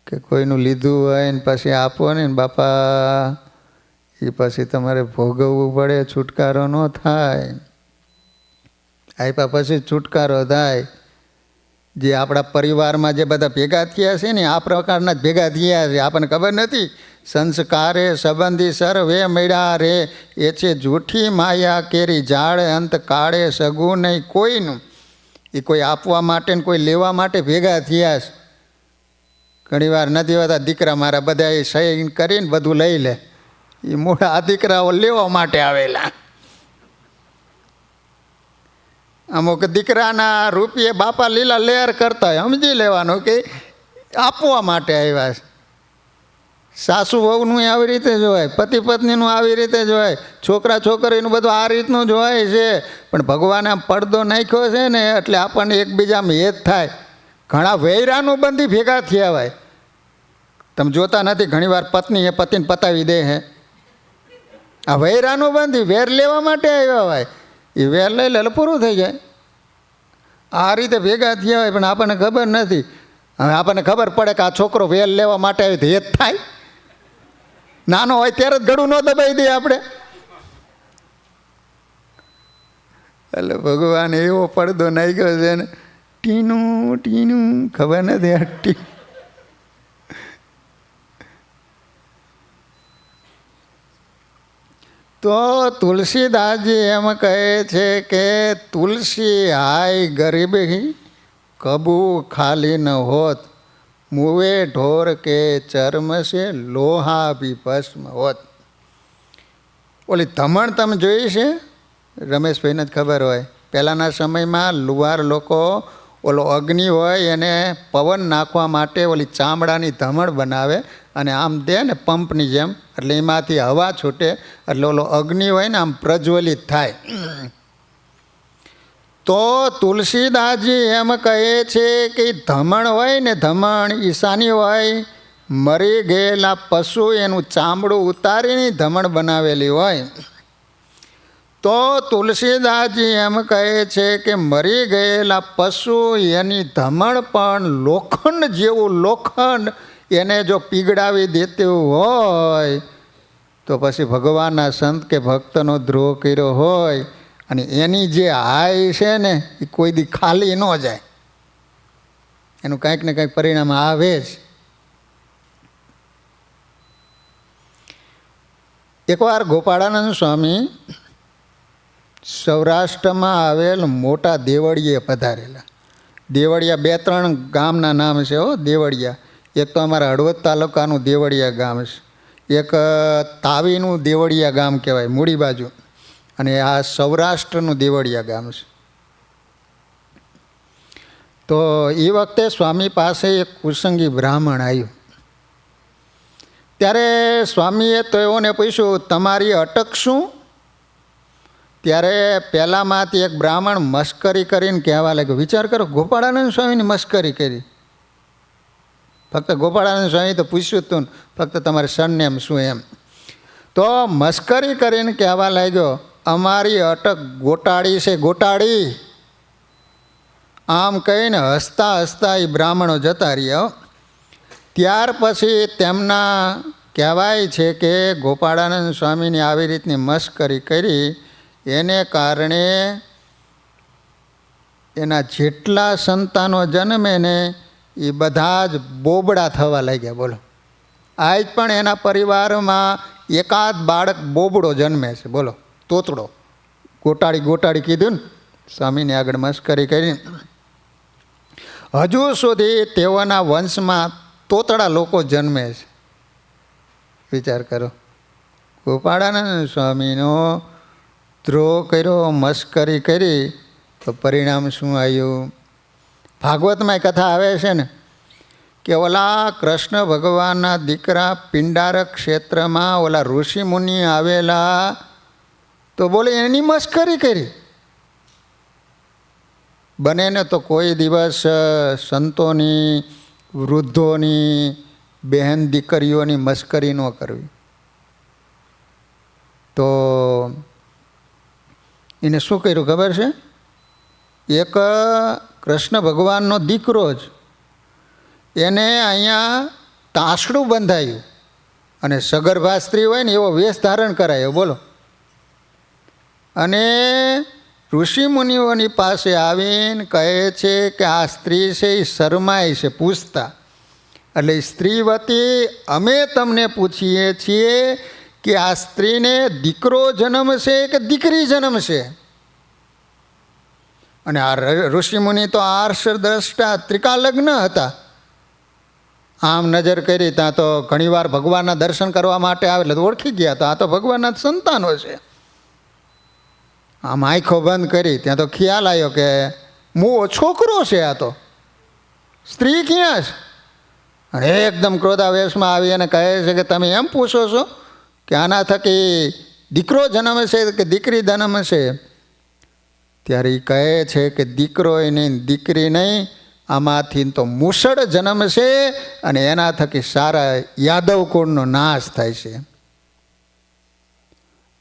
કે કોઈનું લીધું હોય ને પછી આપો ને બાપા, એ પછી તમારે ભોગવવું પડે, છુટકારો ન થાય. આપ્યા પછી છુટકારો થાય. જે આપણા પરિવારમાં જે બધા ભેગા થયા છે ને આ પ્રકારના જ ભેગા થયા છે. આપણને ખબર નથી. સંસ્કારે સંબંધી સર્વે મળ્યા રે, એ છે જૂઠી માયા કેરી ઝાડ, અંત કાળે સગું નહીં કોઈનું. એ કોઈ આપવા માટે ને કોઈ લેવા માટે ભેગા થયા છે. ઘણી વાર નથી હોતા દીકરા મારા બધા એ સહી કરીને બધું લઈ લે. એ મોટા આ દીકરાઓ લેવા માટે આવેલા. અમુક દીકરાના રૂપિયે બાપા લીલા લેર કરતા હોય, સમજી લેવાનું કે આપવા માટે આવ્યા છે. સાસુ વહુનું આવી રીતે જોવાય, પતિ પત્નીનું આવી રીતે જોવાય, છોકરા છોકરીનું બધું આ રીતનું જોવાય છે. પણ ભગવાને આમ પડદો નાખ્યો છે ને એટલે આપણને એકબીજામાં હેત થાય. ઘણા વૈરાનું બંધી ભેગા થયા હોય. તમે જોતા નથી ઘણીવાર પત્ની એ પતિને પતાવી દે હે. આ વૈરાનું બંધી વેર લેવા માટે આવ્યા હોય. એ વેર લઈ લે પૂરું થઈ જાય. આ રીતે ભેગા થયા હોય પણ આપણને ખબર નથી. હવે આપણને ખબર પડે કે આ છોકરો વેર લેવા માટે આવ્યો તો હેત થાય. નાનો હોય ત્યારે જ ગળું ન દબાઈ દે આપણે. એટલે ભગવાન એવો પડદો નાખ્યો છે ને, ટીનું ટીનું ખબર નથી હટી. તો તુલસીદાસજી એમ કહે છે કે તુલસી હાય ગરીબી કબુ ખાલી ન હોત, મુવે ઢોર કે ચર્મ છે લોહા બી ભસ્મ હોત. ઓલી ધમણ તમે જોઈ છે? રમેશભાઈને જ ખબર હોય, પહેલાંના સમયમાં લુહાર લોકો ઓલો અગ્નિ હોય એને પવન નાખવા માટે ઓલી ચામડાની ધમણ બનાવે અને આમ દે ને પંપની જેમ, એટલે એમાંથી હવા છૂટે એટલે ઓલો અગ્નિ હોય ને આમ પ્રજ્વલિત થાય. તો તુલસીદાસજી એમ કહે છે કે ધમણ હોય ને ધમણ ઈશાની હોય, મરી ગયેલા પશુ એનું ચામડું ઉતારીને ધમણ બનાવેલી હોય. તો તુલસીદાસજી એમ કહે છે કે મરી ગયેલા પશુ એની ધમણ પણ લોખંડ જેવું લોખંડ એને જો પીગળાવી દેતું હોય તો પછી ભગવાનના સંત કે ભક્તનો દ્રોહ કર્યો હોય અને એની જે હાય છે ને એ કોઈ દી ખાલી ન જાય, એનું કંઈક ને કંઈક પરિણામ આવે જ. એકવાર ગોપાળાનંદ સ્વામી સૌરાષ્ટ્રમાં આવેલ મોટા દેવળીએ પધારેલા. દેવળિયા 2-3 ગામના નામ છે હો દેવળિયા. એક તો અમારા હળવદ તાલુકાનું દેવળિયા ગામ છે, એક તાવીનું દેવળિયા ગામ કહેવાય મૂડી બાજુ, અને આ સૌરાષ્ટ્રનું દેવળિયા ગામ છે. તો એ વખતે સ્વામી પાસે એક કુસંગી બ્રાહ્મણ આવ્યું. ત્યારે સ્વામીએ તો એઓને પૂછ્યું તમારી અટક શું? ત્યારે પહેલાંમાંથી એક બ્રાહ્મણ મસ્કરી કરીને કહેવા લાગ્યો, વિચાર કરો ગોપાળાનંદ સ્વામીની મસ્કરી કરી. ફક્ત ગોપાળાનંદ સ્વામી તો પૂછ્યું જ તું, ફક્ત તમારે સરનેમ શું એમ. તો મસ્કરી કરીને કહેવા લાગ્યો, અમારી અટક ગોટાળી છે ગોટાળી. આમ કહીને હસતા હસતા એ બ્રાહ્મણો જતા રહ્યા. ત્યાર પછી તેમના કહેવાય છે કે ગોપાળાનંદ સ્વામીની આવી રીતની મસ્કરી કરી એને કારણે એના જેટલા સંતાનો જન્મે ને એ બધા જ બોબડા થવા લાગ્યા. બોલો, આજ પણ એના પરિવારમાં એકાદ બાળક બોબડો જન્મે છે. બોલો, તોતડો. ગોટાળી ગોટાળી કીધું ને સ્વામીની આગળ મસ્કરી કરી. હજુ સુધી તેઓના વંશમાં તોતડા લોકો જન્મે છે. વિચાર કરો, ગોપાળાનંદ સ્વામીનો દ્રોહ કર્યો, મસ્કરી કરી, તો પરિણામ શું આવ્યું? ભાગવતમાં કથા આવે છે ને કે ઓલા કૃષ્ણ ભગવાનના દીકરા પિંડારક ક્ષેત્રમાં ઓલા ઋષિ મુનિ આવેલા, તો બોલે એની મસ્કરી કરી. બને ને તો કોઈ દિવસ સંતોની, વૃદ્ધોની, બહેન દીકરીઓની મસ્કરી ન કરવી. તો એને શું કર્યું ખબર છે? એક કૃષ્ણ ભગવાનનો દીકરો જ એને અહીંયા તાસડું બંધાયું અને સગર્ભા સ્ત્રી હોય ને એવો વેશ ધારણ કરાયો. બોલો, અને ઋષિમુનિઓની પાસે આવીને કહે છે કે આ સ્ત્રી છે એ શરમાય છે પૂછતા. એટલે સ્ત્રી વતી અમે તમને પૂછીએ છીએ કે આ સ્ત્રીને દીકરો જન્મશે કે દીકરી જન્મશે? અને આ ઋષિમુનિ તો આર્ષ દ્રષ્ટા ત્રિકાલગ્ન હતા. આમ નજર કરી ત્યાં તો ઘણીવાર ભગવાનના દર્શન કરવા માટે આવે એટલે ઓળખી ગયા હતા આ તો ભગવાનના સંતાનો છે. આમ આંખો બંધ કરી ત્યાં તો ખ્યાલ આવ્યો કે મુઓ છોકરો છે, આ તો સ્ત્રી ક્યાં છે? અને એકદમ ક્રોધાવેશમાં આવી અને કહે છે કે તમે એમ પૂછો છો કે આના થકી દીકરો જન્મશે કે દીકરી જન્મશે? ત્યારે એ કહે છે કે દીકરો નહીં દીકરી નહીં, આમાંથી તો મુસળ જન્મશે અને એના થકી સારા યાદવ કુળનો નાશ થાય છે.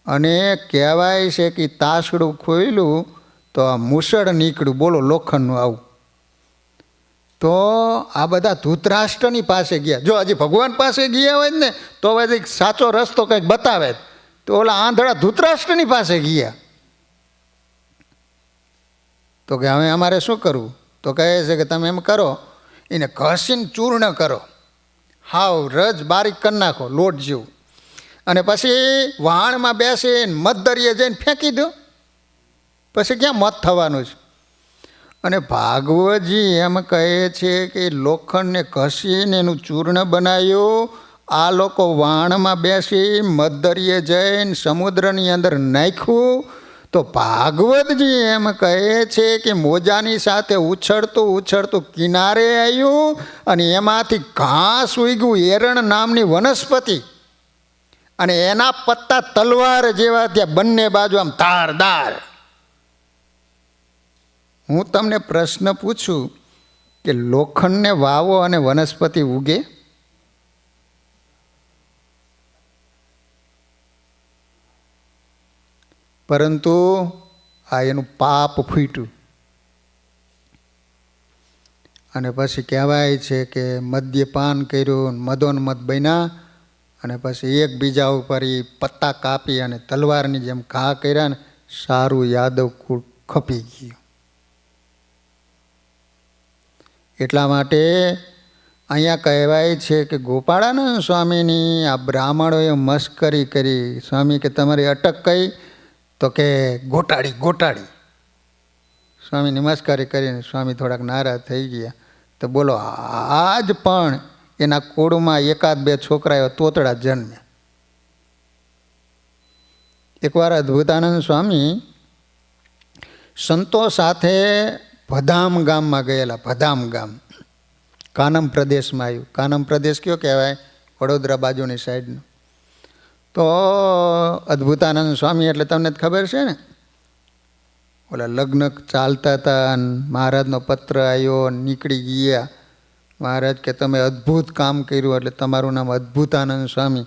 અને કહેવાય છે કે તાસડું ખોલ્યું તો આ મુસળ નીકળ્યું. બોલો, લોખંડનું આવું. તો આ બધા ધૃતરાષ્ટ્રની પાસે ગયા. જો હજી ભગવાન પાસે ગયા હોય ને તો હજી સાચો રસ્તો કંઈક બતાવે, તો ઓલા આંધળા ધૃતરાષ્ટ્રની પાસે ગયા. તો કે હવે અમારે શું કરવું? તો કહે છે કે તમે એમ કરો, એને ઘસીને ચૂર્ણ કરો, હાવ રજ બારીક કરી નાખો લોટ જેવું, અને પછી વહાણમાં બેસીને મધદરિયે જઈને ફેંકી દો, પછી ક્યાં મત થવાનું છે? અને ભાગવતજી એમ કહે છે કે લોખંડને ઘસીને એનું ચૂર્ણ બનાવ્યું, આ લોકો વાણમાં બેસી મધદરિયે જઈને સમુદ્રની અંદર નાખ્યું. તો ભાગવતજી એમ કહે છે કે મોજાની સાથે ઉછળતું ઉછળતું કિનારે આવ્યું અને એમાંથી ઘાસ ઉગ્યું, એરણ નામની વનસ્પતિ, અને એના પત્તા તલવાર જેવા ત્યાં બંને બાજુ આમ ધારદાર. હું તમને પ્રશ્ન પૂછું કે લોખંડને વાવો અને વનસ્પતિ ઉગે? પરંતુ આ એનું પાપ ફૂટ્યું. અને પછી કહેવાય છે કે મદ્યપાન કર્યું, મદોન્મદ બન્યા, અને પછી એકબીજા ઉપર એ પત્તા કાપી અને તલવારની જેમ ઘા કર્યા ને સારું યાદવ કુળ ખપી ગયું. એટલા માટે અહીંયા કહેવાય છે કે ગોપાળાનંદ સ્વામીની આ બ્રાહ્મણોએ મસ્કરી કરી. સ્વામી કે તમારી અટક કઈ? તો કે ગોટાળી ગોટાળી. સ્વામી નમસ્કારી કરીને સ્વામી થોડાક નારાજ થઈ ગયા. તો બોલો, આજ પણ એના કોળમાં એકાદ બે છોકરાઓ તોતડા જન્મ્યા. એકવાર અદ્ભુતાનંદ સ્વામી સંતો સાથે ભદામ ગામમાં ગયેલા. ભદામ ગામ કાનમ પ્રદેશમાં આવ્યું. કાનમ પ્રદેશ કયો કહેવાય? વડોદરા બાજુની સાઈડનો. તો અદ્ભુતાનંદ સ્વામી એટલે તમને ખબર છે ને, ઓલા લગ્ન ચાલતા હતા અને મહારાજનો પત્ર આવ્યો, નીકળી ગયા. મહારાજ કે તમે અદ્ભુત કામ કર્યું, એટલે તમારું નામ અદ્ભુતાનંદ સ્વામી.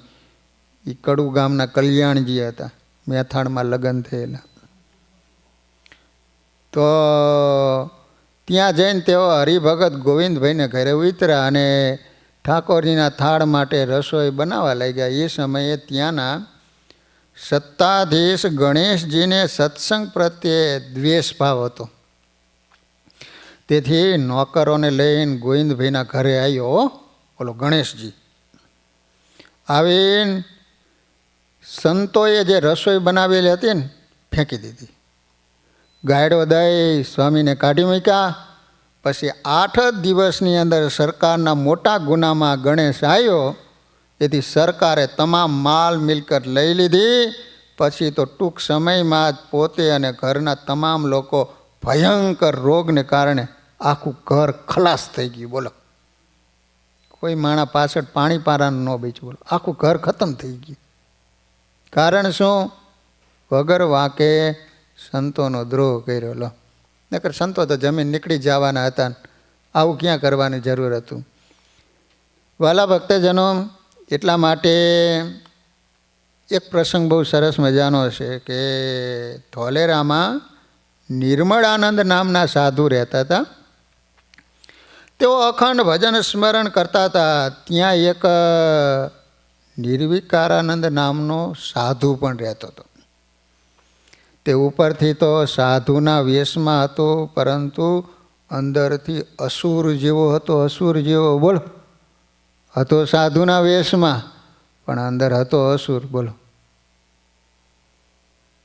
એ કડુ ગામના કલ્યાણજી હતા, મેથાણમાં લગ્ન થયેલા. તો ત્યાં જઈને તેઓ હરિભગત ગોવિંદભાઈને ઘરે ઉતર્યા અને ઠાકોરજીના થાળ માટે રસોઈ બનાવવા લાગ્યા. એ સમયે ત્યાંના સત્તાધીશ ગણેશજીને સત્સંગ પ્રત્યે દ્વેષ ભાવ હતો. તેથી નોકરોને લઈને ગોવિંદભાઈના ઘરે આવ્યો ઓલો ગણેશજી. આવીને સંતોએ જે રસોઈ બનાવેલી હતી ને ફેંકી દીધી. ગાયડો દઈ સ્વામીને કાઢી મૂક્યા. પછી 8 દિવસની અંદર સરકારના મોટા ગુનામાં ગણેશ આવ્યો. એથી સરકારે તમામ માલ મિલકત લઈ લીધી. પછી તો ટૂંક સમયમાં જ પોતે અને ઘરના તમામ લોકો ભયંકર રોગને કારણે આખું ઘર ખલાસ થઈ ગયું. બોલો, કોઈ માણા પાછળ પાણી પારાનું ન બીજું. બોલો, આખું ઘર ખતમ થઈ ગયું. કારણ શું? વગર વાંકે સંતોનો દ્રોહ કર્યો. લો, નકર સંતો તો જમીન નીકળી જવાના હતા, આવું ક્યાં કરવાની જરૂર હતું? વાલા ભક્તજનો, એટલા માટે એક પ્રસંગ બહુ સરસ મજાનો છે કે ધોલેરામાં નિર્મળાનંદ નામના સાધુ રહેતા હતા. તેઓ અખંડ ભજન સ્મરણ કરતા હતા. ત્યાં એક નિર્વિકારાનંદ નામનો સાધુ પણ રહેતો હતો. તે ઉપરથી તો સાધુના વેશમાં હતો, પરંતુ અંદરથી અસુર જેવો હતો. અસુર જેવો, બોલો, હતો સાધુના વેશમાં, પણ અંદર હતો અસુર. બોલો,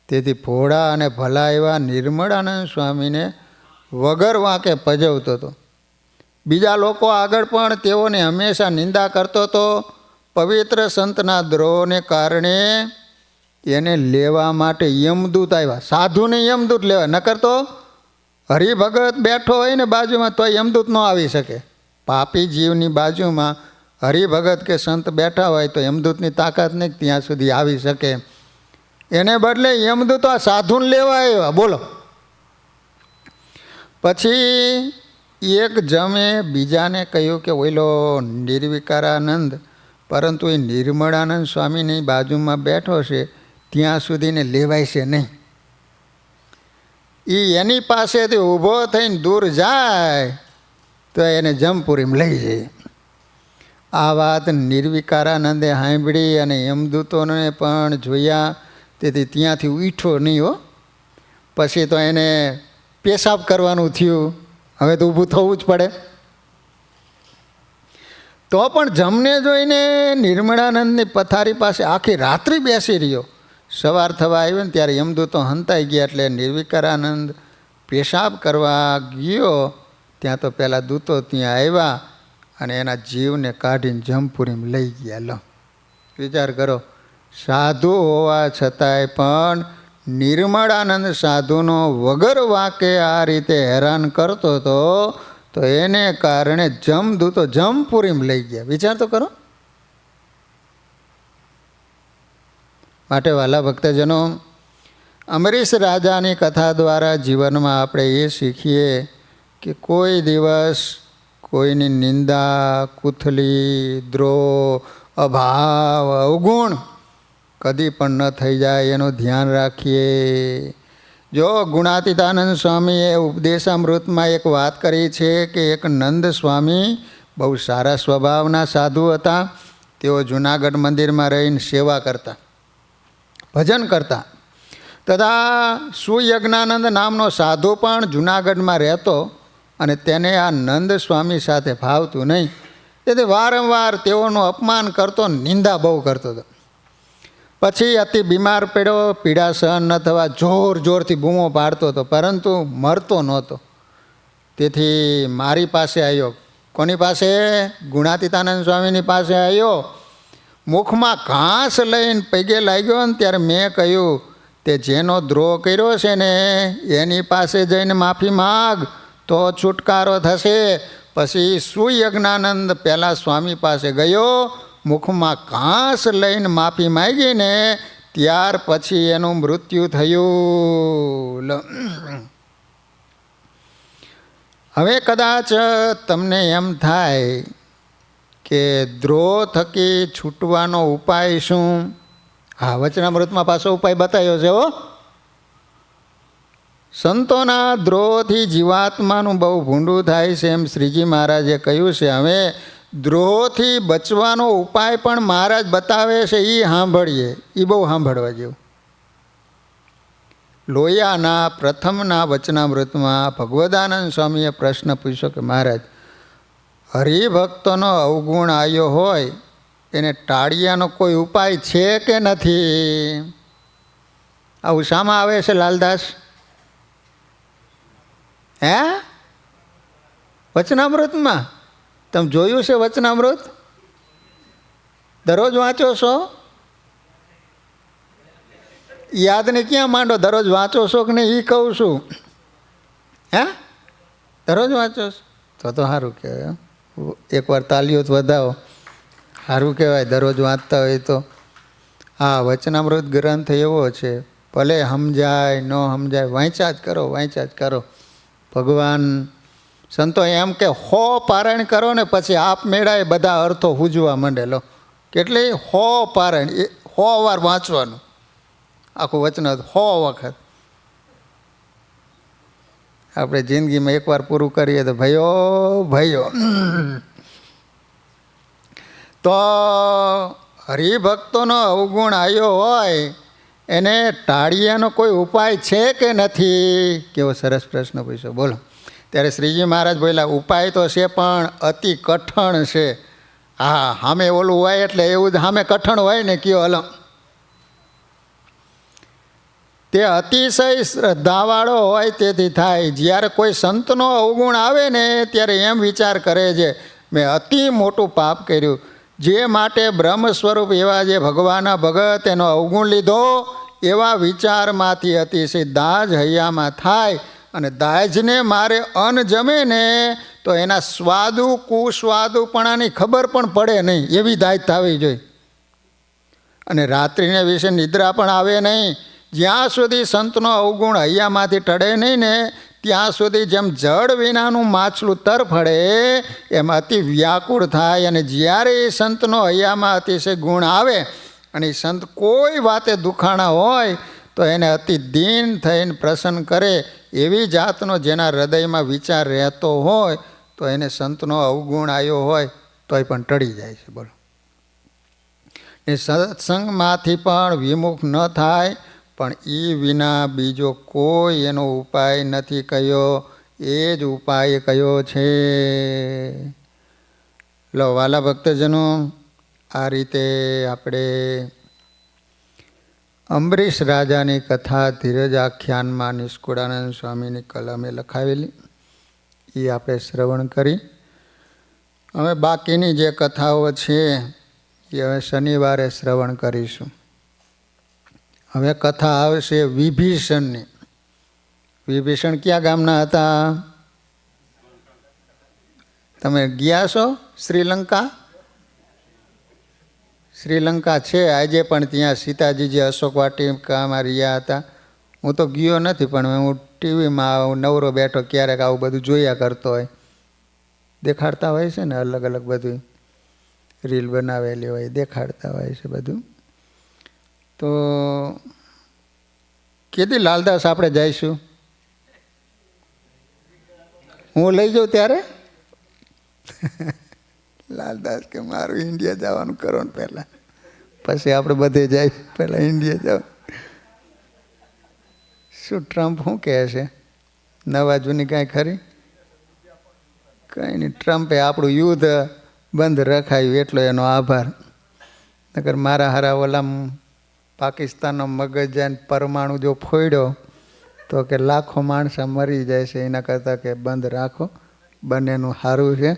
તેથી ભોળા અને ભલા એવા નિર્મળાનંદ સ્વામીને વગર વાંકે પજવતો હતો. બીજા લોકો આગળ પણ તેઓને હંમેશા નિંદા કરતો હતો. પવિત્ર સંતના દ્રોહને કારણે એને લેવા માટે યમદૂત આવ્યા. સાધુને યમદૂત લેવા, નકર તો હરિભગત બેઠો હોય ને બાજુમાં તો યમદૂત ન આવી શકે. પાપી જીવની બાજુમાં હરિભગત કે સંત બેઠા હોય તો યમદૂતની તાકાત નહીં ત્યાં સુધી આવી શકે. એને બદલે યમદૂત આ સાધુને લેવા આવ્યા. બોલો, પછી એક જમે બીજાને કહ્યું કે ઓઈલો નિર્વિકારાનંદ, પરંતુ એ નિર્મળાનંદ સ્વામીની બાજુમાં બેઠો છે, ત્યાં સુધીને લેવાય છે નહીં. એ એની પાસેથી ઊભો થઈને દૂર જાય તો એને જમપુરીમાં લઈ જાય. આ વાત નિર્વિકારાનંદે સાંભળી અને યમદૂતોને પણ જોયા. તેથી ત્યાંથી ઉઠો નહીં. હો, પછી તો એને પેશાબ કરવાનું થયું. હવે તો ઊભું થવું જ પડે. તો પણ જમને જોઈને નિર્મળાનંદની પથારી પાસે આખી રાત્રિ બેસી રહ્યો. સવાર થવા આવ્યો ને ત્યારે યમદૂતો હંતાઈ ગયા એટલે નિર્વિકારાનંદ પેશાબ કરવા ગયો. ત્યાં તો પહેલાં દૂતો ત્યાં આવ્યા અને એના જીવને કાઢીને જમપુરીમાં લઈ ગયા. લો વિચાર કરો, સાધુ હોવા છતાંય પણ નિર્મળાનંદ સાધુનો વગર વાકે આ રીતે હેરાન કરતો હતો, તો એને કારણે જમદૂતો જમપુરીમાં લઈ ગયા. વિચાર તો કરો. માટે વાલા ભક્તજનો, અમરીશ રાજાની કથા દ્વારા જીવનમાં આપણે એ શીખીએ કે કોઈ દિવસ કોઈની નિંદા, કુથલી, દ્રોહ, અભાવ, અવગુણ કદી પણ ન થઈ જાય એનું ધ્યાન રાખીએ. જો ગુણાતીતાનંદ સ્વામીએ ઉપદેશામૃતમાં એક વાત કરી છે કે એક નંદ સ્વામી બહુ સારા સ્વભાવના સાધુ હતા. તેઓ જૂનાગઢ મંદિરમાં રહીને સેવા કરતા, ભજન કરતા. તથા સુયજ્ઞાનંદ નામનો સાધુ પણ જૂનાગઢમાં રહેતો અને તેને આ નંદ સ્વામી સાથે ફાવતું નહીં. તેથી વારંવાર તેઓનું અપમાન કરતો, નિંદા બહુ કરતો હતો. પછી અતિ બીમાર પડ્યો, પીડા સહન ન થવા જોર જોરથી બૂમો પાડતો હતો, પરંતુ મરતો નહોતો. તેથી મારી પાસે આવ્યો. કોની પાસે? ગુણાતીતાનંદ સ્વામીની પાસે આવ્યો. મુખમાં ઘાસ લઈને પગે લાગ્યો ને ત્યારે મેં કહ્યું, તે જેનો દ્રોહ કર્યો છે ને એની પાસે જઈને માફી માગ તો છુટકારો થશે. પછી સુયજ્ઞાનંદ પહેલાં સ્વામી પાસે ગયો, મુખમાં ઘાસ લઈને માફી માંગીને ત્યાર પછી એનું મૃત્યુ થયું. હવે કદાચ તમને એમ થાય કે દ્રોહ થકી છૂટવાનો ઉપાય શું? હા, વચનામૃતમાં પાછો ઉપાય બતાવ્યો છે. સંતોના દ્રોહથી જીવાત્માનું બહુ ભૂંડું થાય છે એમ શ્રીજી મહારાજે કહ્યું છે. હવે દ્રોહથી બચવાનો ઉપાય પણ મહારાજ બતાવે છે, એ સાંભળીએ. એ બહુ સાંભળવા જેવું. લોહિયાના પ્રથમના વચનામૃતમાં ભગવદાનંદ સ્વામીએ પ્રશ્ન પૂછ્યો કે મહારાજ, હરિભક્તોનો અવગુણ આવ્યો હોય એને ટાળિયાનો કોઈ ઉપાય છે કે નથી? આવું શામાં આવે છે લાલદાસ? હે? વચનામૃતમાં. તમે જોયું છે વચનામૃત? દરરોજ વાંચો છો? યાદને ક્યાં માંડો? દરરોજ વાંચો છો કે નહીં એ કહું છું. હે? દરરોજ વાંચો છો તો સારું કહેવાય. એકવાર તાલીઓ વધાવો, સારું કહેવાય દરરોજ વાંચતા હોય તો. હા, વચનામૃત ગ્રંથ એવો છે, ભલે સમજાય ન સમજાય, વાંચ્યા જ કરો, વાંચ્યા જ કરો. ભગવાન સંતો એમ કે 100 પારાયણ કરો ને પછી આપમેળાએ બધા અર્થો સૂઝવા માંડે. લો કેટલી 100 પારાયણ, 100 વાર વાંચવાનું આખું વચન, 100 વખત. આપણે જિંદગીમાં એકવાર પૂરું કરીએ તો ભયો. તો હરિભક્તોનો અવગુણ આવ્યો હોય એને ટાળિયાનો કોઈ ઉપાય છે કે નથી? કેવો સરસ પ્રશ્ન પૂછ્યો. બોલો. ત્યારે શ્રીજી મહારાજ બોલ્યા, ઉપાય તો છે પણ અતિ કઠણ છે. હા, સામે ઓલું હોય એટલે એવું જ સામે કઠણ હોય ને. કયો હલો. તે અતિશય શ્રદ્ધાવાળો હોય તેથી થાય. જ્યારે કોઈ સંતનો અવગુણ આવે ને ત્યારે એમ વિચાર કરે છે, મેં અતિ મોટું પાપ કર્યું. જે માટે બ્રહ્મ સ્વરૂપ એવા જે ભગવાનના ભગત એનો અવગુણ લીધો, એવા વિચારમાંથી અતિશય દાજ હૈયામાં થાય. અને દાજને મારે અન્ન જમે ને તો એના સ્વાદુ કુસ્વાદુપણાની ખબર પણ પડે નહીં, એવી દાજ થવી જોઈએ. અને રાત્રિને વિશે નિદ્રા પણ આવે નહીં. જ્યાં સુધી સંતનો અવગુણ હૈયામાંથી ટળે નહીં ને ત્યાં સુધી જેમ જળ વિનાનું માછલું તરફડે એમ અતિ વ્યાકુળ થાય. અને જ્યારે એ સંતનો હૈયામાં અતિશય ગુણ આવે અને એ સંત કોઈ વાતે દુખાણા હોય તો એને અતિ દીન થઈને પ્રસન્ન કરે. એવી જાતનો જેના હૃદયમાં વિચાર રહેતો હોય તો એને સંતનો અવગુણ આવ્યો હોય તોય પણ ટળી જાય છે. બોલો. એ સત્સંગમાંથી પણ વિમુખ ન થાય, પણ એ વિના બીજો કોઈ એનો ઉપાય નથી કહ્યો. એ જ ઉપાય કયો છે. લો વાલા ભક્તજનો, આ રીતે આપણે અંબરીશ રાજાની કથા ધીરજ આખ્યાનમાં નિષ્કુળાનંદ સ્વામીની કલમે લખાવેલી એ આપણે શ્રવણ કરી. હવે બાકીની જે કથાઓ છે એ હવે શનિવારે શ્રવણ કરીશું. હવે કથા આવશે વિભીષણની. વિભીષણ ક્યાં ગામના હતા? તમે ગયા છો શ્રીલંકા? શ્રીલંકા છે આજે પણ. ત્યાં સીતાજી જે અશોક વાટિકામાં રહ્યા હતા. હું તો ગયો નથી, પણ હું ટીવીમાં નવરો બેઠો ક્યારેક આવું બધું જોયા કરતો હોય. દેખાડતા હોય છે ને અલગ અલગ બધું, રીલ બનાવેલી હોય, દેખાડતા હોય છે બધું. તો કીધી લાલદાસ આપણે જઈશું, હું લઈ જાઉં ત્યારે. લાલદાસ કે મારું ઇન્ડિયા જવાનું કરો ને પહેલાં, પછી આપણે બધે જાય. પહેલાં ઇન્ડિયા જાવ. શું ટ્રમ્પ શું કહે છે? નવા જૂની કાંઈ ખરી? કંઈ નહીં. ટ્રમ્પે આપણું યુદ્ધ બંધ રખાયું એટલો એનો આભાર. નકર મારા હારા ઓલા પાકિસ્તાનનો મગજ જાય પરમાણુ જો ફોડ્યો તો કે લાખો માણસો મરી જાય છે. એના કરતાં કે બંધ રાખો, બંનેનું સારું છે.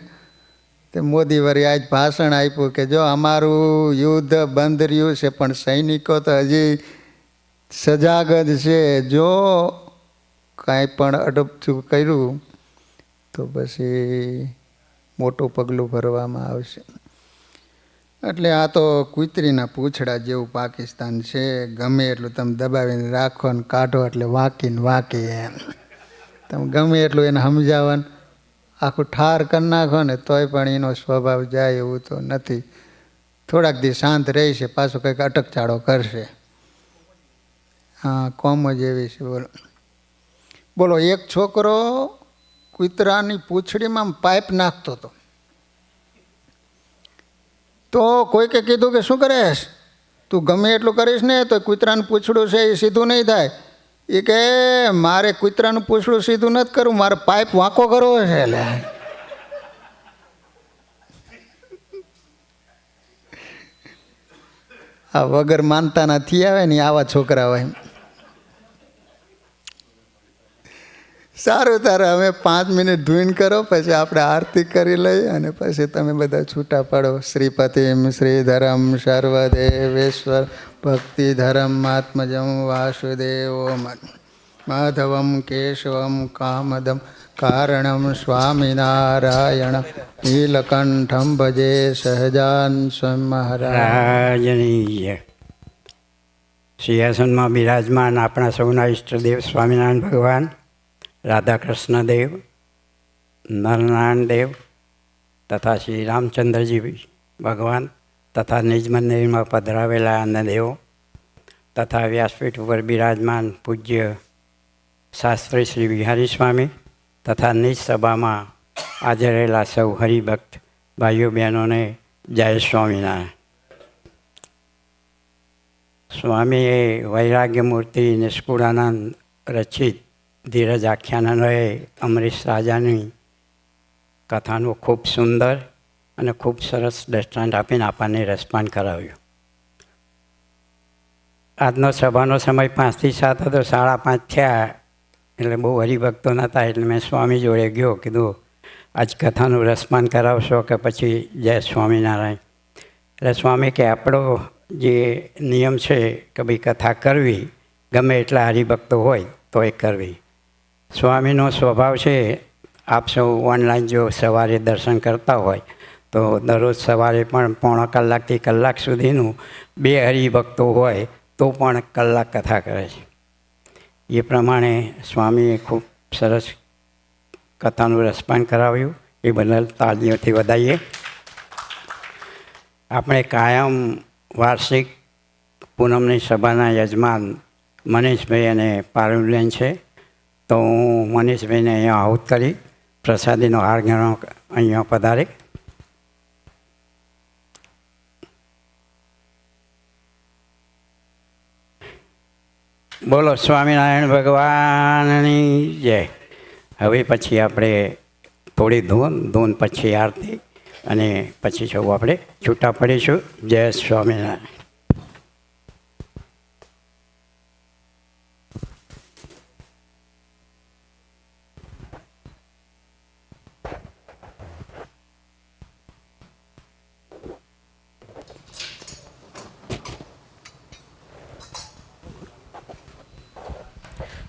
તે મોદી વળી આજ ભાષણ આપ્યું કે જો અમારું યુદ્ધ બંધ રહ્યું છે, પણ સૈનિકો તો હજી સજાગ જ છે. જો કાંઈ પણ અડપચું કર્યું તો પછી મોટું પગલું ભરવામાં આવશે. એટલે આ તો કૂતરીના પૂંછડા જેવું પાકિસ્તાન છે. ગમે એટલું તમે દબાવીને રાખો ને કાઢો એટલે વાંકીને વાંકી. એમ તમે ગમે એટલું એને સમજાવવાનું આખું ઠાર કરી નાખો ને તોય પણ એનો સ્વભાવ જાય એવું તો નથી. થોડાક દી શાંત રહેશે, પાછું કંઈક અટકચાળો કરશે. હા, કોમ જ એવી છે. બોલો બોલો. એક છોકરો કૂતરાની પૂંછડીમાં પાઇપ નાખતો હતો. તો કોઈકે કીધું કે શું કરેશ તું? ગમે એટલું કરીશ ને તો કૂતરાનું પૂંછડું છે એ સીધું નહીં થાય. એ કે મારે કૂતરાનું પૂંછડું સીધું નથી કરવું, મારે પાઇપ વાંકો કરવો છે. એટલે આ વગર માનતાના થી આવે ને આવા છોકરા હોય. સારું, તારે હવે 5 મિનિટ ધૂન કરો, પછી આપણે આરતી કરી લઈએ અને પછી તમે બધા છૂટા પડો. શ્રીપતિમ શ્રીધરમ સર્વદેવેશ્વર ભક્તિધરમ આત્મજમ વાસુદેવો માધવમ કેશવમ કામદમ કારણમ સ્વામિનારાયણ નીલકંઠમ ભજે સહજાન સ્વયં રાજનીય સિંહાસનમાં બિરાજમાન આપણા સૌના ઈષ્ટદેવ સ્વામિનારાયણ ભગવાન, રાધાકૃષ્ણ દેવ, નરનારાયણ દેવ તથા શ્રી રામચંદ્રજી ભગવાન તથા નિજ મંદિરમાં પધરાવેલા અન્ય દેવો તથા વ્યાસપીઠ ઉપર બિરાજમાન પૂજ્ય શાસ્ત્રી શ્રી વિહારી સ્વામી તથા નિજ સભામાં હાજર રહેલા સૌ હરિભક્ત ભાઈઓ બહેનોને જય સ્વામિનારાયણ. સ્વામીએ વૈરાગ્ય મૂર્તિ નિષ્કુળાનંદ રચિત ધીરજ આખ્યાનોએ અમરીશ રાજાની કથાનું ખૂબ સુંદર અને ખૂબ સરસ દ્રષ્ટાંત આપીને આપણને રસપાન કરાવ્યું. આજનો સભાનો સમય 5 થી 7 હતો. 5:30 થયા એટલે બહુ હરિભક્તો નહોતા, એટલે મેં સ્વામી જોડે ગયો. કીધું આજ કથાનું રસપાન કરાવશો કે પછી જય સ્વામિનારાયણ? એટલે સ્વામી કે આપણો જે નિયમ છે કે ભાઈ કથા કરવી ગમે એટલા હરિભક્તો હોય તો એ કરવી. સ્વામીનો સ્વભાવ છે, આપ સૌ ઓનલાઈન જો સવારે દર્શન કરતા હોય તો દરરોજ સવારે પણ 1/4 કલાકથી કલાક સુધીનું 2 હરિભક્તો હોય તો પણ કલાક કથા કરે છે. એ પ્રમાણે સ્વામીએ ખૂબ સરસ કથાનું રસપાન કરાવ્યું. એ બદલ તાળીઓથી વધાવીએ. આપણે કાયમ વાર્ષિક પૂનમની સભાના યજમાન મનીષભાઈ અને પારુલબેન છે, તો હું મનીષભાઈને અહીંયા આહુત કરી પ્રસાદીનો હાર ગણો અહીંયા પધારે. બોલો સ્વામિનારાયણ ભગવાનની જય. હવે પછી આપણે થોડી ધૂન પછી આરતી. અને પછી સૌ આપણે છૂટા પડીશું. જય સ્વામિનારાયણ.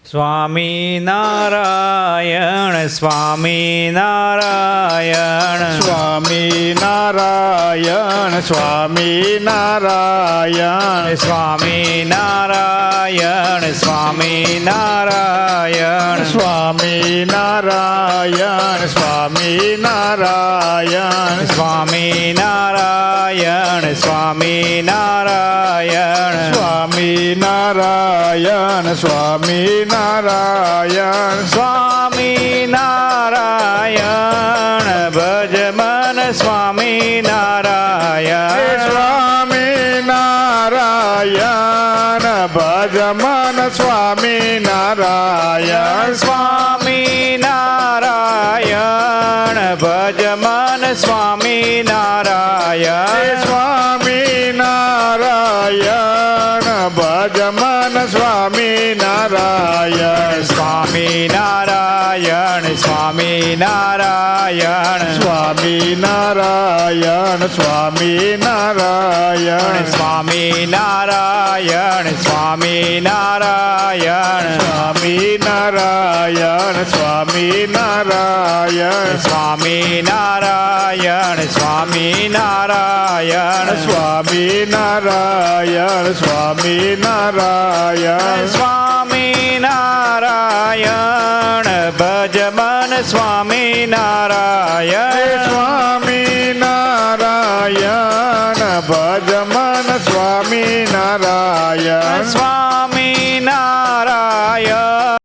સ્વામિનારાયણ સ્વામિનારાયણ સ્વામિનારાયણ સ્વામિનારાયણ સ્વામિનારાયણ સ્વામિનારાયણ સ્વામિનારાયણ સ્વામિનારાયણ સ્વામિનારાયણ સ્વામિનારાયણ સ્વામિનારાયણ સ્વામિનારાયણ સ્વામિનારાયણ ભજ મન સ્વામિનારાયણ સ્વામિનારાયણ ભજ મન સ્વામિનારાયણ સ્વામિનારાયણ ભજ મન સ્વામિનારાયણ સ્વામિનારાયણ ભજ મન સ્વામિનારાયણ સ્વામિનારાયણ સ્વામિનારાયણ સ્વામિનારાયણ સ્વામિનારાયણ સ્વામિનારાયણ સ્વામિનારાયણ સ્વામિનારાયણ સ્વામિનારાયણ સ્વામિનારાયણ સ્વામિનારાયણ સ્વામિનારાયણ સ્વામિનારાયણ સ્વામિનારાયણ ભજ મન સ્વામિનારાયણ સ્વામિનારાયણ ભજ મન સ્વામિનારાયણ સ્વામિનારાયણ